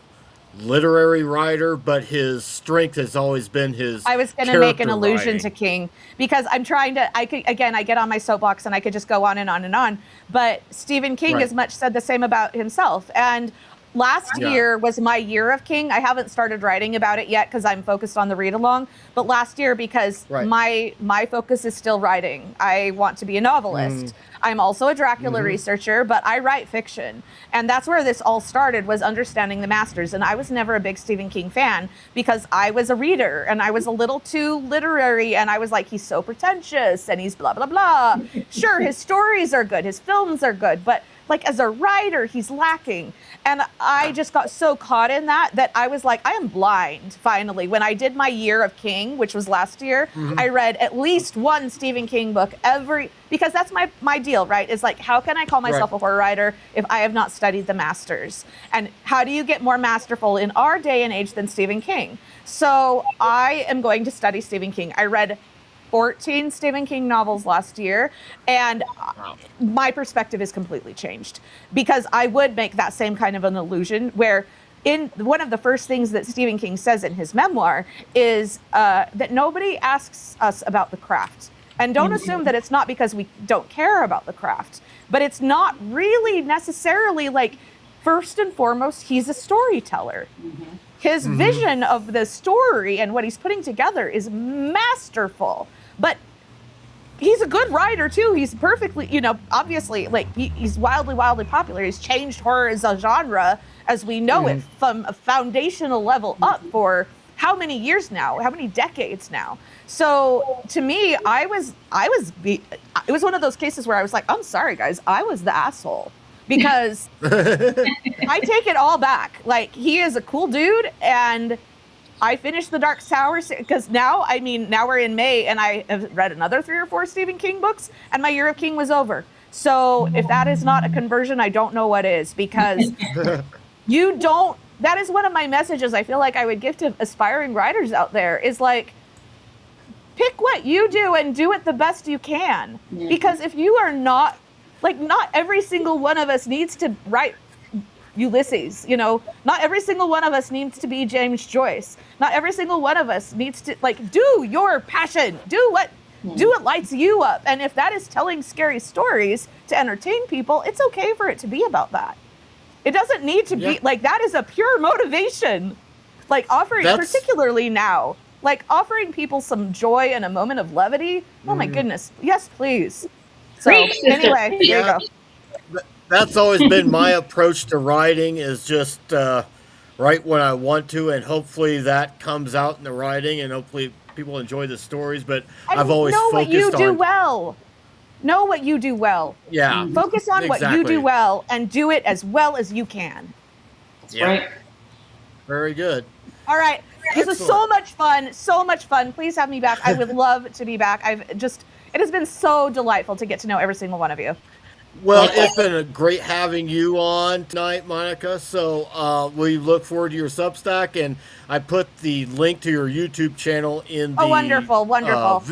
literary writer, but his strength has always been his I was going to make an character allusion writing. to King because I'm trying to, I get on my soapbox and I could just go on and on and on, but Stephen King Right. has much said the same about himself. And last Yeah. year was my year of King. I haven't started writing about it yet because I'm focused on the read along, but last year, because Right. my focus is still writing. I want to be a novelist. I'm also a Dracula researcher, but I write fiction. And that's where this all started, was understanding the masters. And I was never a big Stephen King fan because I was a reader and I was a little too literary. And I was like, he's so pretentious and he's blah, blah, blah. Sure, his stories are good. His films are good. But like as a writer, he's lacking. And I just got so caught in that I was like, I am blind, finally. When I did my year of King, which was last year, I read at least one Stephen King book because that's my deal, right? Is like, how can I call myself a horror writer if I have not studied the masters? And how do you get more masterful in our day and age than Stephen King? So I am going to study Stephen King. I read 14 Stephen King novels last year, and my perspective is completely changed because I would make that same kind of an illusion where in one of the first things that Stephen King says in his memoir is that nobody asks us about the craft. And don't assume that it's not because we don't care about the craft, but it's not really necessarily like, first and foremost, he's a storyteller. His vision of the story and what he's putting together is masterful. But he's a good writer too. He's perfectly, obviously, like he's wildly, wildly popular. He's changed horror as a genre as we know it from a foundational level up for how many years now? How many decades now? So to me, it was one of those cases where I was like, I'm sorry, guys, I was the asshole. Because I take it all back. Like, he is a cool dude, and I finished the Dark Tower because now we're in May, and I have read another 3 or 4 Stephen King books, and my year of King was over. So if that is not a conversion, I don't know what is, because that is one of my messages I feel like I would give to aspiring writers out there is like, pick what you do and do it the best you can. Because if you are not every single one of us needs to write Ulysses, not every single one of us needs to be James Joyce. Not every single one of us needs to do your passion, do what lights you up. And if that is telling scary stories to entertain people, it's okay for it to be about that. It doesn't need to be that is a pure motivation. Particularly now, offering people some joy and a moment of levity. Oh my goodness. Yes, please. So anyway, there you go. That's always been my approach to writing, is just write when I want to, and hopefully that comes out in the writing, and hopefully people enjoy the stories. But I've always know focused what you do on well. Know what you do well. Yeah. Focus on what you do well and do it as well as you can. Yeah. Right. Very good. All right. This was so much fun. So much fun. Please have me back. I would love to be back. It has been so delightful to get to know every single one of you. Well, it's been a great having you on tonight, Monica. So we look forward to your Substack, and I put the link to your YouTube channel in the wonderful.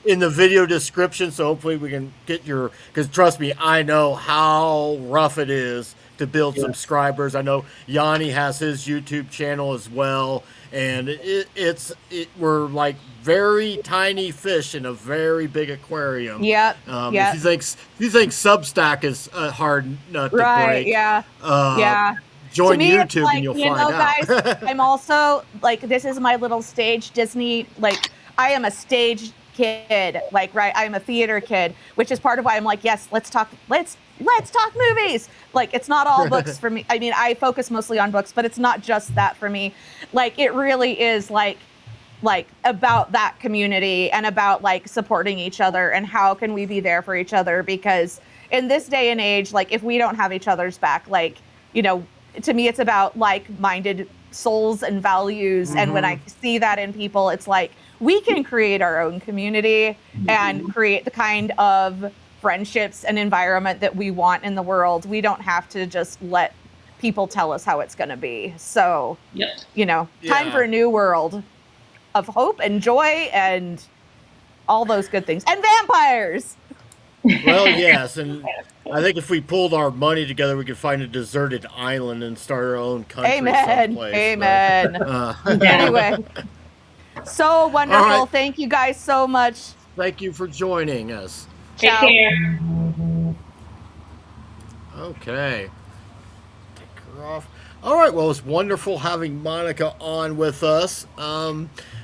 In the video description. So hopefully we can get because trust me, I know how rough it is to build subscribers. I know Yanni has his YouTube channel as well, and we're like very tiny fish in a very big aquarium. Yep. If you think Substack is a hard nut to break, join YouTube and you'll find out. Guys, I'm also this is my little stage Disney. I am a stage kid. I am a theater kid, which is part of why I'm like, yes, let's let's talk movies. Like, it's not all books for me. I mean, I focus mostly on books, but it's not just that for me. Like, it really is like about that community and about like supporting each other and how can we be there for each other, because in this day and age, like, if we don't have each other's back, like, you know, to me it's about like-minded souls and values. And when I see that in people, it's like we can create our own community and create the kind of friendships and environment that we want in the world. We don't have to just let people tell us how it's going to be. So, you know, time for a new world of hope and joy and all those good things. And vampires! Well, yes, and I think if we pulled our money together, we could find a deserted island and start our own country someplace. Amen. Anyway, so wonderful. Right. Thank you guys so much. Thank you for joining us. Take care. Okay. Take her off. All right, well, it's wonderful having Monica on with us.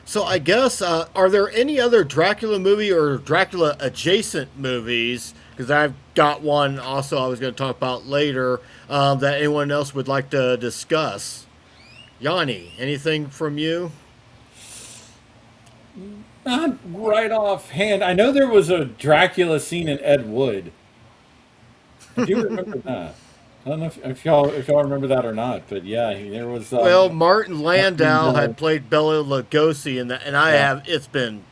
So I guess, are there any other Dracula movie or Dracula adjacent movies? Because I've got one also I was going to talk about later that anyone else would like to discuss. Yanni, anything from you? Not right offhand. I know there was a Dracula scene in Ed Wood. I do remember that. I don't know if y'all remember that or not, but yeah, there was. Well, Martin Landau had played Bela Lugosi in that, and I have. It's been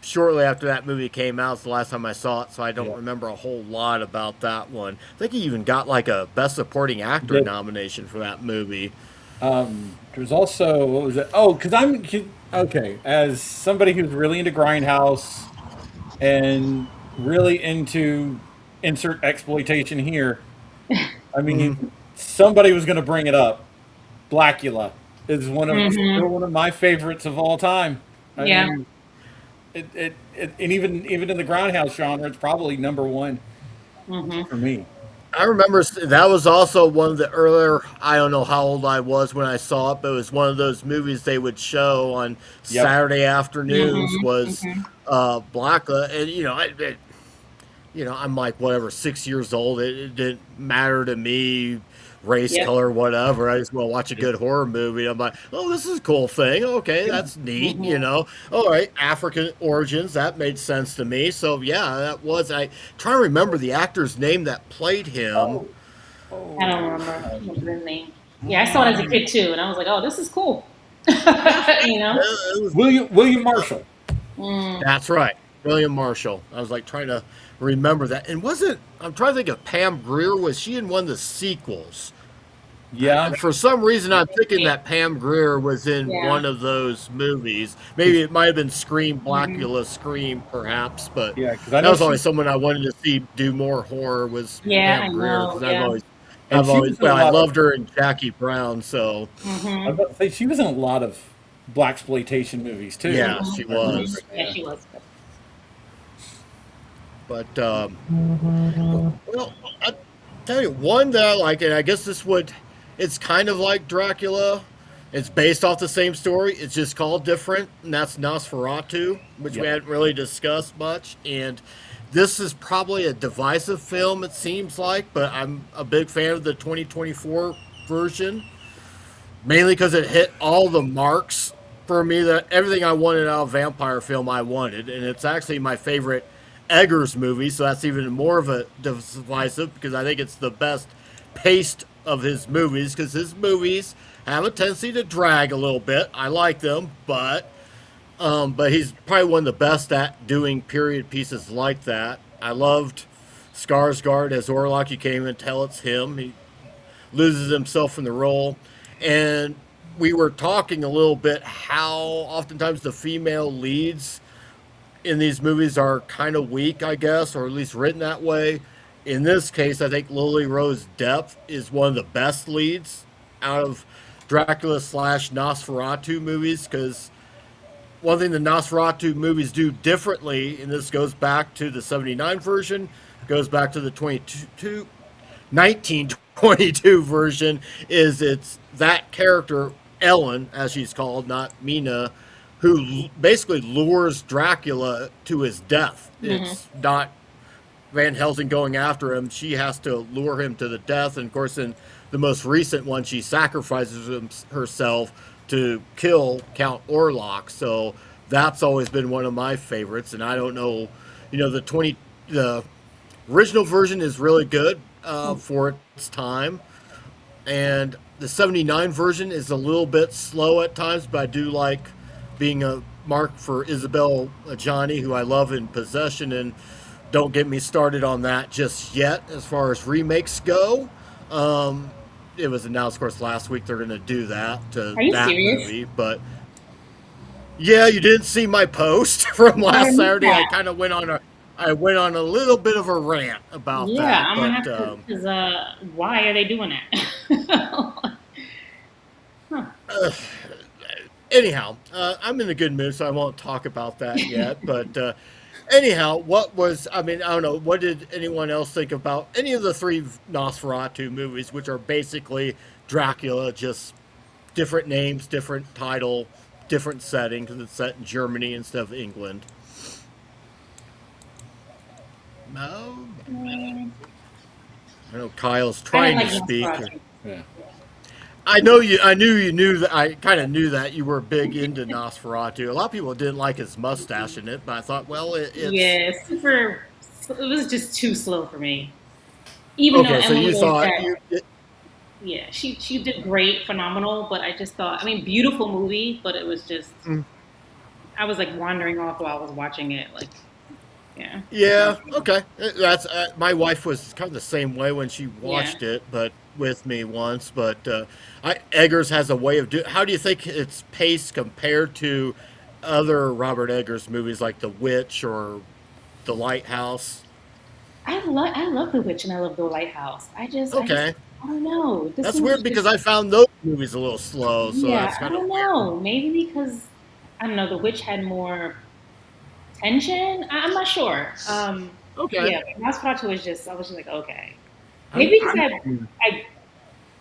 shortly after that movie came out. It's the last time I saw it, so I don't remember a whole lot about that one. I think he even got like a Best Supporting Actor nomination for that movie. There's also, what was it? Oh, because okay. As somebody who's really into Grindhouse and really into insert exploitation here. I mean, somebody was going to bring it up. Blackula is one of my favorites of all time. I mean, and even in the Grindhouse genre, it's probably number one for me. I remember that was also one of the earlier. I don't know how old I was when I saw it, but it was one of those movies they would show on Saturday afternoons. Was Blackula, and I'm like, whatever, 6 years old. It didn't matter to me, race, color, whatever. I just want to watch a good horror movie. I'm like, oh, this is a cool thing. Okay, that's neat, All right, African origins, that made sense to me. So, yeah, that was, I try to remember the actor's name that played him. I don't remember the name. Yeah, I saw it as a kid, too, and I was like, oh, this is cool. William Marshall. That's right. William Marshall. I was like trying to remember that. And I'm trying to think of Pam Grier. Was she in one of the sequels? Yeah. And for some reason, I'm thinking that Pam Grier was in one of those movies. Maybe it might have been Scream, Blackula, Scream, perhaps. But that was always someone I wanted to see do more horror was Pam Grier. I loved her in Jackie Brown. So I was about to say, she was in a lot of blaxploitation movies too. Yeah, she was. Yeah, she was. But, well, I'll tell you, one that I like, and I guess it's kind of like Dracula. It's based off the same story. It's just called different, and that's Nosferatu, which we hadn't really discussed much. And this is probably a divisive film, it seems like, but I'm a big fan of the 2024 version, mainly because it hit all the marks for me. That everything I wanted out of a vampire film, I wanted, and it's actually my favorite Eggers movie, so that's even more of a divisive because I think it's the best paced of his movies, because his movies have a tendency to drag a little bit. I like them, but he's probably one of the best at doing period pieces like that. I loved Skarsgård as Orlok. You can't even tell it's him. He loses himself in the role. And we were talking a little bit how oftentimes the female leads in these movies are kind of weak, I guess, or at least written that way. In this case, I think Lily Rose Depp is one of the best leads out of Dracula / Nosferatu movies, because one thing the Nosferatu movies do differently, and this goes back to the 79 version, goes back to the 1922 version, is it's that character, Ellen, as she's called, not Mina, who basically lures Dracula to his death. It's not Van Helsing going after him, she has to lure him to the death. And of course, in the most recent one, she sacrifices herself to kill Count Orlok. So that's always been one of my favorites. And I don't know, the original version is really good for its time, and the '79 version is a little bit slow at times. But I do like being a mark for Isabelle Adjani, who I love in Possession, and don't get me started on that just yet. As far as remakes go, it was announced, of course, last week they're going to do that to Are you that serious? movie. But yeah, you didn't see my post from last Saturday. I went on a little bit of a rant about Yeah, that. I'm gonna have to. Because why are they doing that? Huh. Anyhow, I'm in a good mood, so I won't talk about that yet. But anyhow, I don't know, what did anyone else think about any of the three Nosferatu movies, which are basically Dracula, just different names, different title, different setting, because it's set in Germany instead of England? No? I know Kyle's I trying didn't to like speak. Nosferatu. Yeah. I knew you knew that. I kind of knew that you were big into Nosferatu. A lot of people didn't like his mustache in it, but I thought, well, it's Yeah, super. It was just too slow for me. Even though okay. So Emily you thought yeah, she did great, phenomenal. But I just thought, I mean, beautiful movie, but it was just, I was like wandering off while I was watching it. Like, yeah, yeah, okay. That's my wife was kind of the same way when she watched yeah. it, but with me once. But Eggers has a way of doing. How do you think it's paced compared to other Robert Eggers movies like The Witch or The Lighthouse? I love The Witch and I love The Lighthouse. Okay, I don't know. This that's one was weird because just, I found those movies a little slow, so yeah, that's I kind of don't weird. know. Maybe because I don't know. The Witch had more tension. I'm not sure. Okay, Yeah, but Nosferatu was just. I was just like, okay. I'm, Maybe because I'm I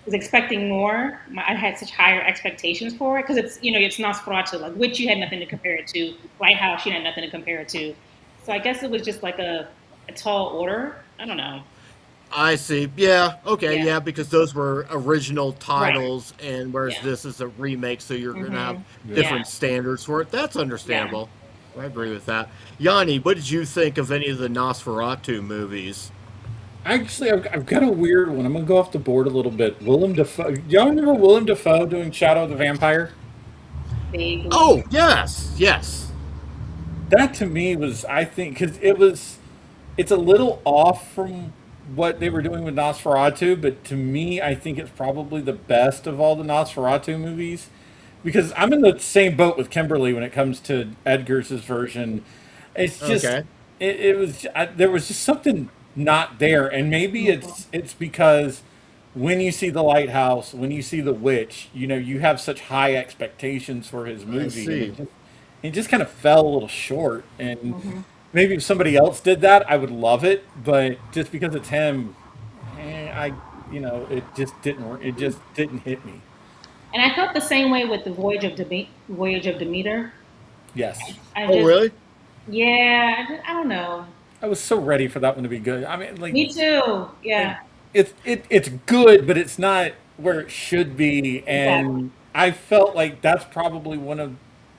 was expecting more. I had such higher expectations for it because it's Nosferatu, like which you had nothing to compare it to. Lighthouse, you had nothing to compare it to. So I guess it was just like a tall order. I don't know. I see. Yeah. Okay. Yeah. Yeah, because those were original Right. titles, and whereas Yeah. this is a remake, so you're going to have Yeah. Yeah. different standards for it. That's Yeah. understandable. I agree with that. Yanni, what did you think of any of the Nosferatu movies? Actually, I've got a weird one. I'm gonna go off the board a little bit. Willem Dafoe. Y'all remember Willem Dafoe doing Shadow of the Vampire? Oh, Vaguely. yes, yes. That to me was, I think, because it's a little off from what they were doing with Nosferatu, but to me, I think it's probably the best of all the Nosferatu movies. Because I'm in the same boat with Kimberly when it comes to Edgar's version. It's just Okay. there was just something not there, and maybe it's because when you see The Lighthouse, when you see The Witch, you have such high expectations for his I movie, and see. it just kind of fell a little short. And Hmm. maybe if somebody else did that, I would love it, but just because it's him, it just didn't hit me. And I felt the same way with the Voyage of Demeter. Yes. I Oh, just, really? yeah, I don't know. I was so ready for that one to be good. I mean, like, Me too. and Yeah, it's good, but it's not where it should be. exactly. And I felt like that's probably one of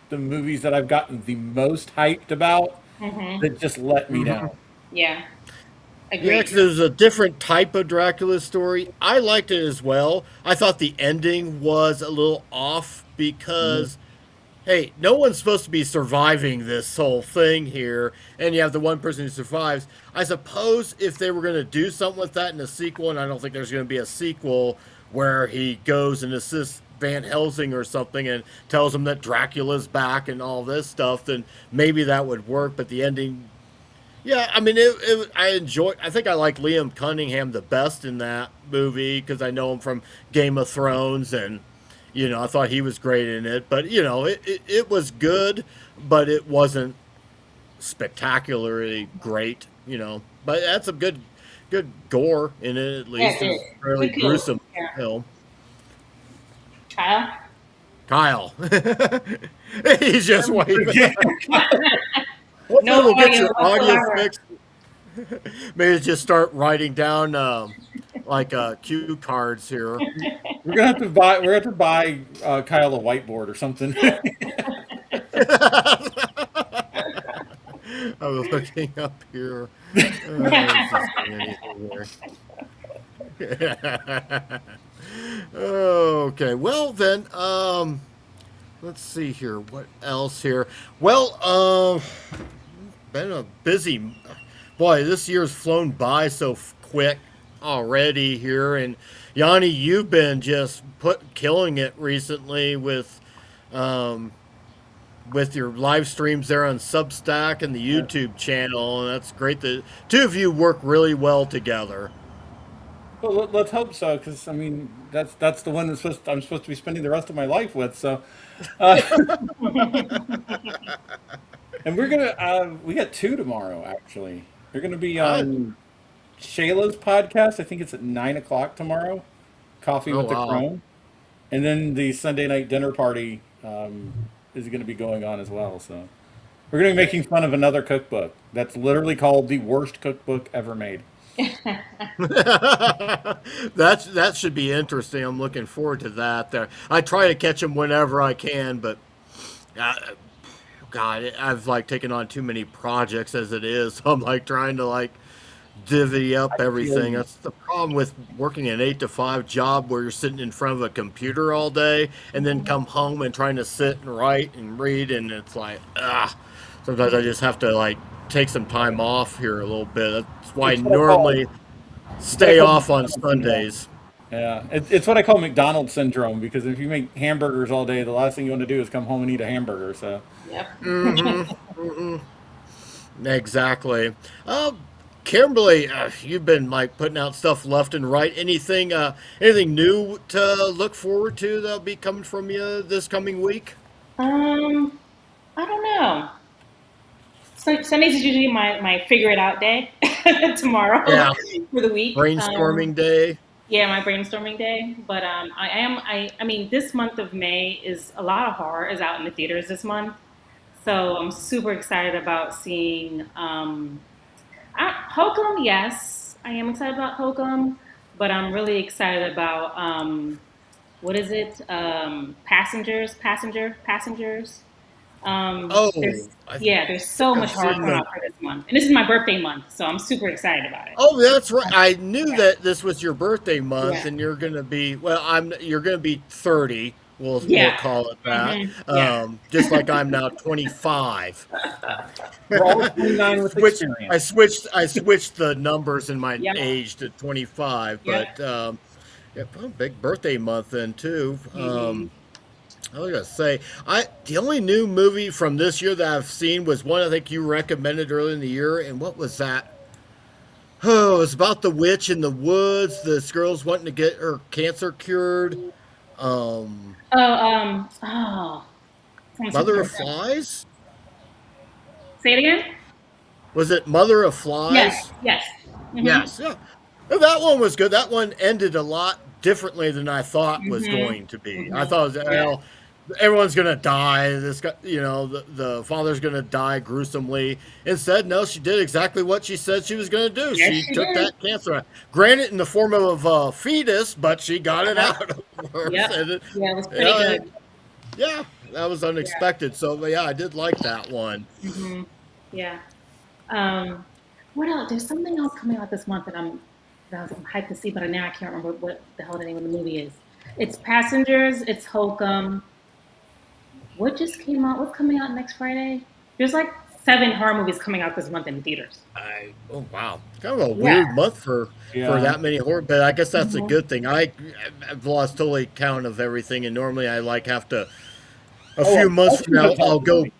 the movies that I've gotten the most hyped about Hmm. that just let me down. Yeah, Yeah, because agreed. it was a different type of Dracula story. I liked it as well. I thought the ending was a little off Mhm. because hey, no one's supposed to be surviving this whole thing here, and you have the one person who survives. I suppose if they were going to do something with that in a sequel, and I don't think there's going to be a sequel where he goes and assists Van Helsing or something and tells him that Dracula's back and all this stuff, then maybe that would work. But the ending, yeah, I mean, I enjoy. I think I like Liam Cunningham the best in that movie because I know him from Game of Thrones, and I thought he was great in it. But it was good, but it wasn't spectacularly great. But that's a good gore in it at Yeah, least. it It is. was fairly Good kills. gruesome Yeah. film. Child. Kyle, he's just waving. Yeah. Hopefully, No we'll get audio your audio whatsoever. fixed. Maybe just start writing down like cue cards here. We're gonna have to buy. We're gonna have to buy Kyle a whiteboard or something. I was looking up here. Is this anything there? Okay. Well then, let's see here. What else here? Well, been a busy. Boy, this year's flown by so quick already here, and Yanni, you've been just killing it recently with your live streams there on Substack and the YouTube channel, and that's great. The two of you work really well together. Well, let's hope so, because I mean that's the one I'm supposed to be spending the rest of my life with. So, uh, and we're gonna we got two tomorrow actually. They're gonna be Ah, on Shayla's podcast. I think it's at 9 o'clock tomorrow. Coffee oh with the wow. Crone, and then the Sunday night dinner party is going to be going on as well. So we're going to be making fun of another cookbook that's literally called the worst cookbook ever made. That should be interesting. I'm looking forward to that. There, I try to catch them whenever I can, but uh, God, I've like taken on too many projects as it is. So I'm like trying to like divvy up I feel everything. you. That's the problem with working an 8 to 5 job where you're sitting in front of a computer all day and then come home and trying to sit and write and read, and it's like ah. Sometimes I just have to like take some time off here a little bit. That's why I It's what I call normally it's what I stay call off on McDonald's syndrome. Sundays. Yeah, it's what I call McDonald's syndrome because if you make hamburgers all day, the last thing you want to do is come home and eat a hamburger. So Yep. Exactly. Kimberly, you've been like putting out stuff left and right. Anything new to look forward to that'll be coming from you this coming week? Um, I don't know. Sundays is usually my figure it out day tomorrow Yeah, for the week. brainstorming day. Yeah, my brainstorming day. But I mean, this month of May is a lot of horror is out in the theaters this month. So I'm super excited about seeing Hokum. Yes, I am excited about Hokum, but I'm really excited about what is it? Passengers. Oh, There's yeah, there's so think I've much horror seen coming the. out for this month, and this is my birthday month, so I'm super excited about it. Oh, that's right. I knew that this was your birthday month, Yeah, and you're gonna be. Well, you're gonna be 30. We'll yeah, call it that. yeah, Just like I'm now 25. we're all 29 with Switch. I experience. switched. I switched the numbers in my yep, age to 25, yep. but yeah, well, big birthday month then too. hmm I was gonna say, I the only new movie from this year that I've seen was one I think you recommended earlier in the year, and what was that? Oh, it was about the witch in the woods. This girl's wanting to get her cancer cured. Um, Someone's Mother of birthday. Flies? Say it again. Was it Mother of Yes, Flies? yes. hmm Yes. Yeah. That one was good. That one ended a lot differently than I thought was hmm going to be. I hmm thought, it was, Yeah, well, everyone's gonna die. This guy, the father's gonna die gruesomely. Instead, no, she did exactly what she said she was gonna do. yes, She she took did. that cancer, out. Granted, in the form of a fetus, but she got it Yep, out of her. yep. And Yeah, it was pretty yeah, good. yeah, that was Yeah. unexpected. So, but yeah, I did like that one. hmm Yeah. Um, what else? There's something else coming out this month that I'm hyped to see, but now I can't remember what the hell the name of the movie is. It's Passengers. It's Hokum. What just came out? What's coming out next Friday? There's like 7 horror movies coming out this month in the theaters. Oh wow, kind of a Yeah. weird month for Yeah. that many horror, but I guess that's a hmm good thing. I've lost totally count of everything, and normally I like have to a Oh, few months from now Ultimate movie.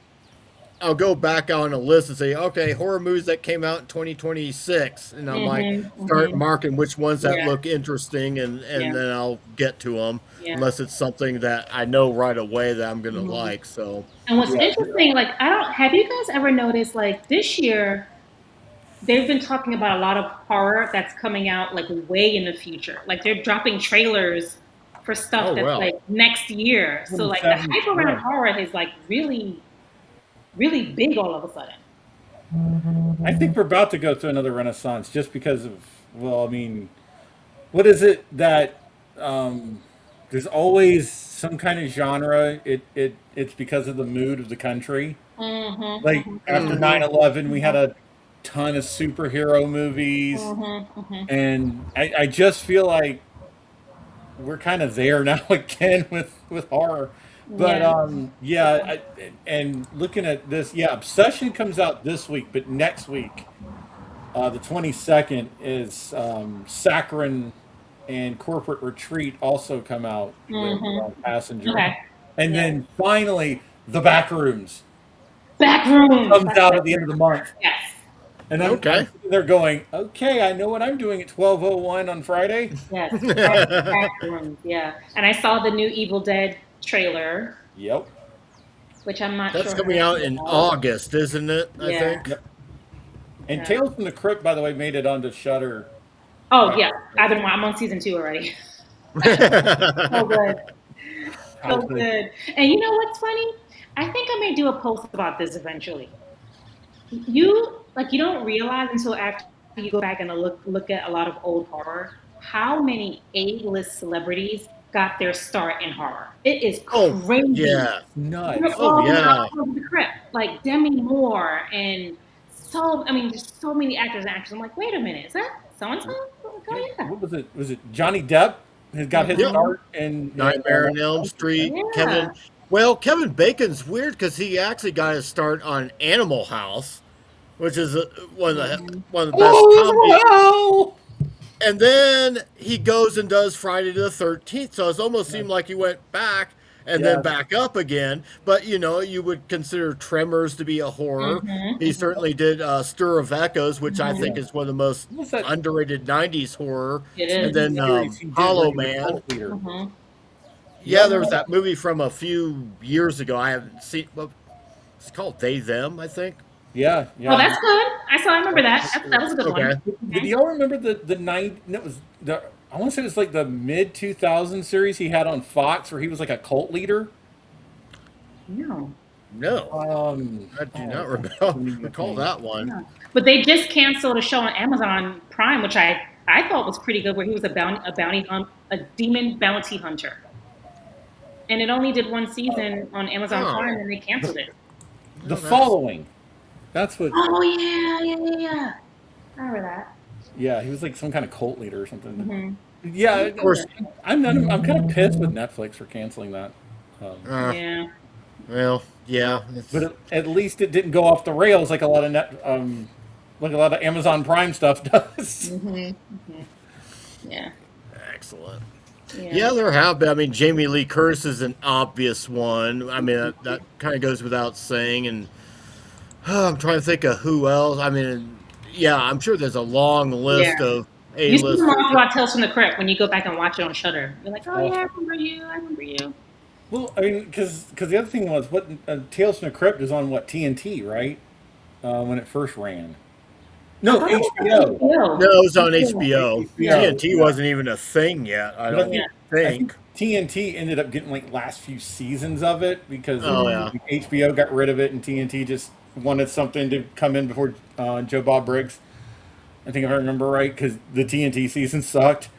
I'll go back on a list and say, okay, horror movies that came out in 2026, and I'm like start hmm marking which ones that Yeah. look interesting, and Yeah. then I'll get to them Yeah. unless it's something that I know right away that I'm gonna hmm like. So And what's Yeah. interesting, like I don't have you guys ever noticed like this year they've been talking about a lot of horror that's coming out like way in the future. Like they're dropping trailers for stuff oh that's well. like next year. So like the 27. hype around Yeah. horror is like really, really big all of a sudden. I think we're about to go through another renaissance just because of, well, I mean, what is it that there's always some kind of genre? It's because of the mood of the country. Like after Hmm. 9/11, we had a ton of superhero movies, and I just feel like we're kind of there now again with horror. But Yeah. yeah, and looking at this, yeah, Obsession comes out this week, but next week, the 22nd, is Saccharine and Corporate Retreat also come out with Passenger, Okay. and Yeah. then finally the Backrooms Backrooms. comes out at the end of the month. Yes. And I'm Okay. sitting there going, okay, I know what I'm doing at 12:01 on Friday. Yes. Backrooms. Yeah. And I saw the new Evil Dead trailer, Yep. which I'm not That's sure coming how out to in about. August, isn't it? I Yeah. think. Yep. And Yeah. Tales from the Crypt, by the way, made it onto Shudder. Oh yeah. I'm on season 2 already. So good. How So good. good. And you know what's funny? I think I may do a post about this eventually. You don't realize until after you go back and look at a lot of old horror how many A-list celebrities got their start in horror. It is Oh, crazy. yeah. They're Nuts. Oh, all coming out yeah. of the crypt, like Demi Moore and there's so many actors and actresses. I'm like, wait a minute, is that so and so? Oh yeah. What was it? Was it Johnny Depp has got his Yep. start in Nightmare on Elm Street. Yeah. Kevin Bacon's weird because he actually got his start on Animal House, which is one of the best comedy. Oh, And then he goes and does Friday the 13th. So it's almost wow. seemed like he went back and then Yes. back up again. But you would consider Tremors to be a horror. He certainly did Stir of Echoes, which I think is one of the most What was that underrated '90s horror. It And is. then series he did Hollow where he was a Man. cult leader? Mhm. Yeah, there was that movie from a few years ago. I haven't seen. Well, it's called They Them, I think. Yeah, Oh, yeah. that's good. I remember that. That was a good Okay. one. Did y'all remember the nine? No, it was the. I want to say it was like the mid 2000 series he had on Fox where he was like a cult leader. No. No, I do not recall that one. No. But they just canceled a show on Amazon Prime, which I thought was pretty good, where he was a demon bounty hunter, and it only did one season on Amazon Oh. Prime, and they canceled it. The Following. That's what. Oh yeah. I remember that. Yeah, he was like some kind of cult leader or something. Hmm. Yeah, Of course. I'm kind of pissed with Netflix for canceling that. Uh, Yeah. well, yeah. But at least it didn't go off the rails like a lot of like a lot of Amazon Prime stuff does. Yeah. Excellent. Yeah. Yeah, there have been. I mean, Jamie Lee Curtis is an obvious one. I mean, that kind of goes without saying. And I'm trying to think of who else. I mean, yeah, I'm sure there's a long list Yeah. of You see A-list. them all about Tales from the Crypt when you go back and watch it on Shudder. You're like, oh Oh. yeah, I remember you. I remember you. Well, I mean, because the other thing was what Tales from the Crypt is on what TNT, right? When it first ran. No, HBO. No, it was on HBO. Yeah. TNT wasn't even a thing yet, I But I don't think, I think. think TNT ended up getting like last few seasons of it because Oh, yeah. HBO got rid of it and TNT just wanted something to come in before Joe Bob Briggs. I think if I remember right, because the TNT season sucked.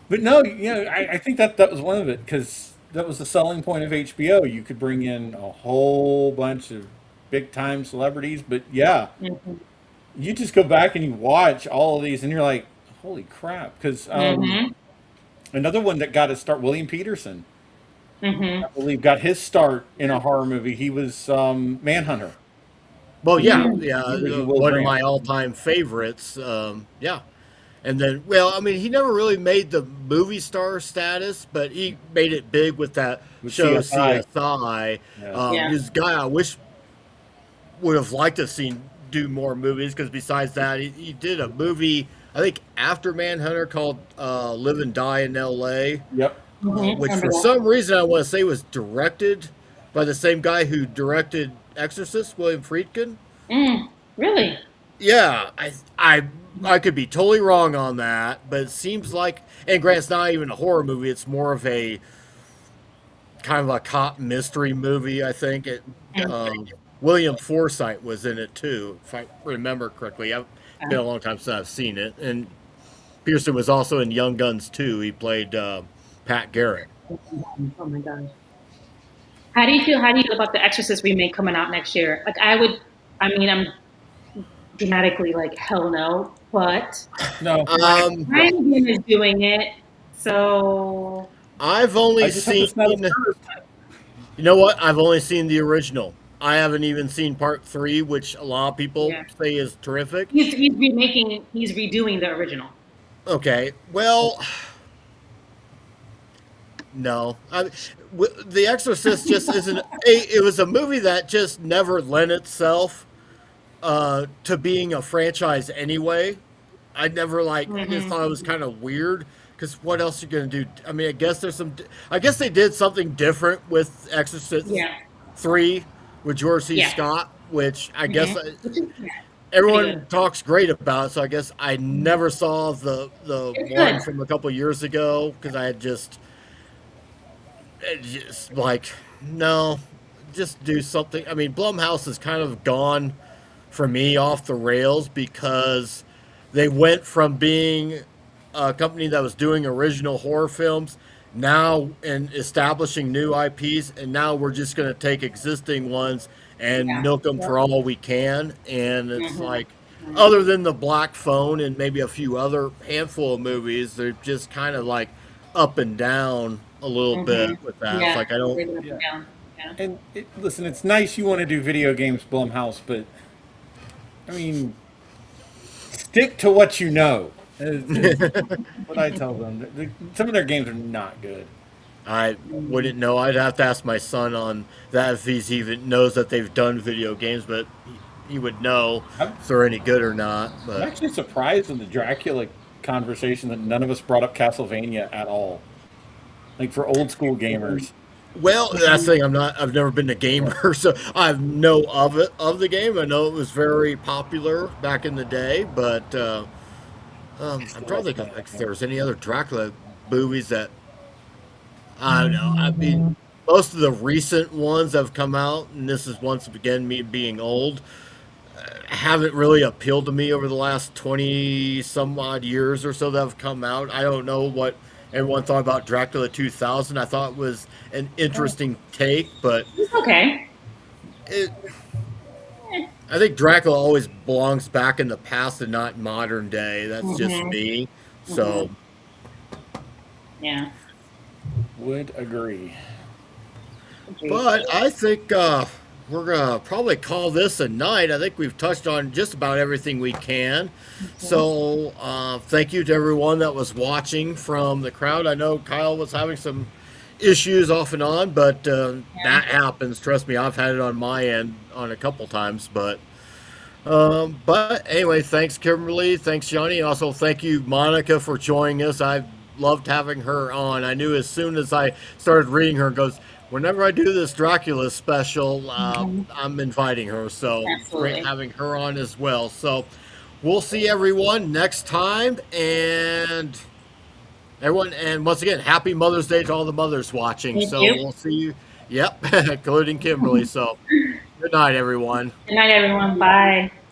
But no, I think that was one of it because that was the selling point of HBO. You could bring in a whole bunch of big time celebrities, but yeah, Mhm. you just go back and you watch all of these and you're like, holy crap. Because Mhm. another one that got his start, William Peterson, Mhm. I believe, got his start in a horror movie. He was Manhunter. Well, yeah, He was Will one of Grant. my all-time favorites. Yeah. And then, well, I mean, he never really made the movie star status, but he made it big with that With show CSI. CSI. Yeah. Yeah. This guy I wish would have liked to have seen do more movies because besides that, he did a movie, I think, after Manhunter called Live and Die in L.A., Yep. Mhm. which Remember for that. some reason I want to say was directed by the same guy who directed Exorcist, William Friedkin. Really? Yeah, I could be totally wrong on that, but it seems like, and granted, it's not even a horror movie; it's more of a kind of a cop mystery movie. I think it. William Forsythe was in it too, if I remember correctly. It's been a long time since I've seen it. And Pearson was also in Young Guns too. He played Pat Garrett. Oh my gosh. How do you feel? How do you feel about the Exorcist remake coming out next year? Like, I mean, I'm dramatically like, hell no, but No, Ryan is doing it, so I've I only just have to seen. smell it first. You know what? I've only seen the original. I haven't even seen part 3, which a lot of people yeah. say is terrific. He's redoing the original. Okay, well, no. The Exorcist just isn't. It was a movie that just never lent itself to being a franchise anyway. I never I just thought it was kind of weird because what else are you gonna do? I mean, I guess there's some. I guess they did something different with Exorcist Yeah. 3 with George C. Yeah. Scott, which I guess Yeah. everyone good. talks great about. So I guess I never saw the It's one good. from a couple years ago because I had just like no, just do something. I mean, Blumhouse has kind of gone for me off the rails because they went from being a company that was doing original horror films now and establishing new IPs, and now we're just going to take existing ones and Yeah. milk them Yep. for all we can. And it's like, Mhm. other than the Black Phone and maybe a few other handful of movies, they're just kind of like up and down a little bit with that. It's Yeah. like I don't. They're gonna Yeah. put down. Yeah. And listen, it's nice you want to do video games, Blumhouse, but I mean, stick to what you know. Is what I tell them. Some of their games are not good. I wouldn't know. I'd have to ask my son on that if he's even knows that they've done video games, but he would know I'm, if they're any good or not. I'm But actually surprised in the Dracula conversation that none of us brought up Castlevania at all. Like for old school gamers. well, that's the thing. I'm not. I've never been a gamer, so I know of the game. I know it was very popular back in the day, but I'm trying to think of, like, if there was any other Dracula movies that I don't know. I mean, most of the recent ones that have come out, and this is once again me being old, haven't really appealed to me over the last 20 some odd years or so that have come out. I don't know what everyone thought about Dracula 2000. I thought it was an interesting take, but It's okay. it, I think Dracula always belongs back in the past and not modern day. That's just Mhm. me. So, Yeah. Would agree. Agreed. but I think we're going to probably call this a night. I think we've touched on just about everything we can. So, thank you to everyone that was watching from the crowd. I know Kyle was having some issues off and on, but that happens. Trust me, I've had it on my end on a couple times. But anyway, thanks, Kimberly. Thanks, Johnny. And also, thank you, Monica, for joining us. I've loved having her on. I knew as soon as I started reading her, goes, whenever I do this Dracula special, I'm inviting her. So it's great Absolutely. having her on as well. So we'll see everyone next time. And everyone, and once again, happy Mother's Day to all the mothers watching. Thank So you. we'll see you. Yep, including Kimberly. So good night, everyone. Good night, everyone. Bye.